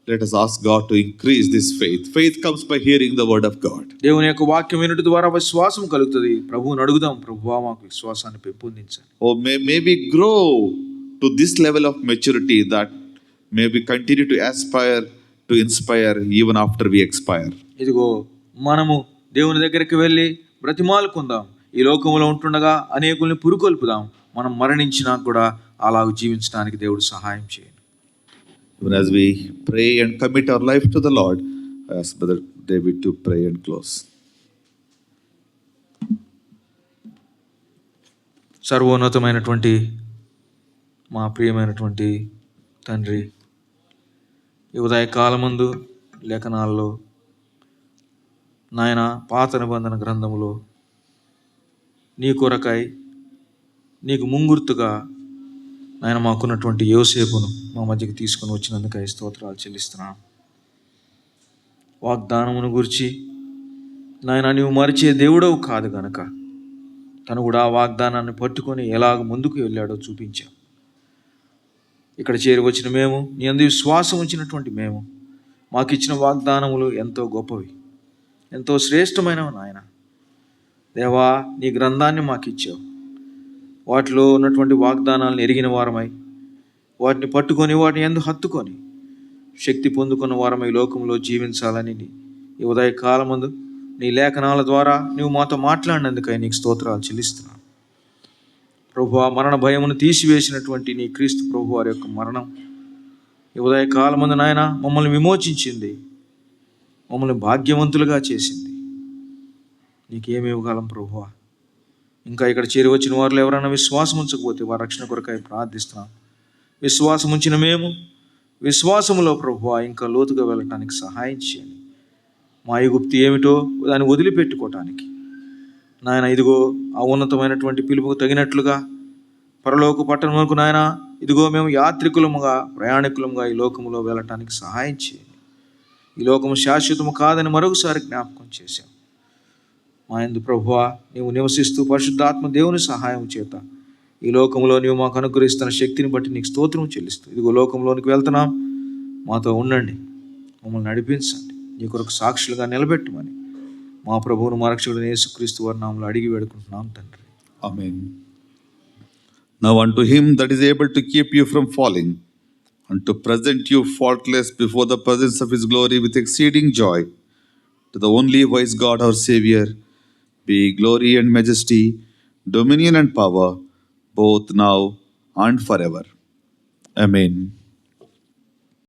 Let us ask God to increase this faith. Faith comes by hearing the word of God. దేవుని యొక్క వాక్యం వినుట ద్వారా విశ్వాసం కలుగుతుంది. ప్రభువుని అడుగుదాం, ప్రభువా మాకు విశ్వాసాన్ని పెంపొందించండి. Or may we grow to this level of maturity that may we continue to aspire to inspire even after we expire. ఇదిగో మనము దేవుని దగ్గరికి వెళ్ళి బ్రతిమాలుకుందాం. ఈ లోకంలో ఉంటుండగా అనేకుల్ని పురుకొల్పుదాం. మనం మరణించినా కూడా అలాగ జీవించడానికి దేవుడు సహాయం చేయండి. Even as we pray and commit our life to the Lord, I ask Brother David to pray and close. సర్వోన్నతమైనటువంటి మా ప్రియమైనటువంటి తండ్రి, ఈ ఉదయకాలమందు లేఖనాల్లో నాయన పాత నిబంధన గ్రంథములో నీ కొరకై నీకు ముంగుర్తుగా నాయన మాకున్నటువంటి యోసేపును మా మధ్యకి తీసుకొని వచ్చినందుకై స్తోత్రాలు చెల్లిస్తున్నాను. వాగ్దానమును గురించి నాయన నీవు మరిచే దేవుడవు కాదు గనక తను కూడా ఆ వాగ్దానాన్ని పట్టుకొని ఎలాగ ముందుకు వెళ్ళాడో చూపించాం. ఇక్కడ చేరి వచ్చిన మేము, నీ అందు విశ్వాసం ఉంచినటువంటి మేము, మాకు ఇచ్చిన వాగ్దానములు ఎంతో గొప్పవి, ఎంతో శ్రేష్టమైనవి నాయన. దేవా, నీ గ్రంథాన్ని మాకు ఇచ్చావు. వాటిలో ఉన్నటువంటి వాగ్దానాలను ఎరిగిన వారమై వాటిని పట్టుకొని వాటిని యందు హత్తుకొని శక్తి పొందుకున్న వారమై లోకంలో జీవించాలని ఈ ఉదయకాలమందు నీ లేఖనాల ద్వారా నువ్వు మాతో మాట్లాడినందుకై నీకు స్తోత్రాలు చెల్లిస్తున్నాను. ప్రభువా, మరణ భయమును తీసివేసినటువంటి నీ క్రీస్తు ప్రభు వారి యొక్క మరణం ఈ ఉదయకాలమందు నాయన మమ్మల్ని విమోచించింది, మమ్మల్ని భాగ్యవంతులుగా చేసింది. నీకేమి ఇవ్వగలం ప్రభువా? ఇంకా ఇక్కడ చేరి వచ్చిన వారిలో ఎవరైనా విశ్వాసం ఉంచకపోతే వారి రక్షణ కొరకై ప్రార్థిస్తున్నాం. విశ్వాసం ఉంచిన మేము విశ్వాసములో ప్రభువా ఇంకా లోతుగా వెళ్ళటానికి సహాయం చేయండి. మా ఐగుప్తు ఏమిటో దాన్ని వదిలిపెట్టుకోవటానికి నాయన ఇదిగో ఆ ఉన్నతమైనటువంటి పిలుపుకు తగినట్లుగా పరలోక పట్టణములకు నాయన ఇదిగో మేము యాత్రికులముగా ప్రయాణికులముగా ఈ లోకములో వెళ్ళటానికి సహాయం చేయండి. ఈ లోకము శాశ్వతము కాదని మరొకసారి జ్ఞాపకం చేశాం. మా యందు ప్రభువా నీవు నివసిస్తూ పరిశుద్ధాత్మ దేవుని సహాయం చేత ఈ లోకంలో నీవు మాకు అనుగ్రహిస్తున్న శక్తిని బట్టి నీకు స్తోత్రం చెల్లిస్తూ ఇదిగో లోకంలోనికి వెళ్తున్నాం. మాతో ఉండండి, మమ్మల్ని నడిపించండి, నీ కొరకు సాక్షులుగా నిలబెట్టమని మా ప్రభువును మా రక్షకుడైన యేసుక్రీస్తు వారి నామములో అడిగి వేడుకుంటున్నాం తండ్రి. Amen. Now unto him that is able to keep you from falling, and to present you faultless before the presence of his glory with exceeding joy, to the only wise God our Saviour, be glory and majesty, dominion and power, both now and forever. Amen.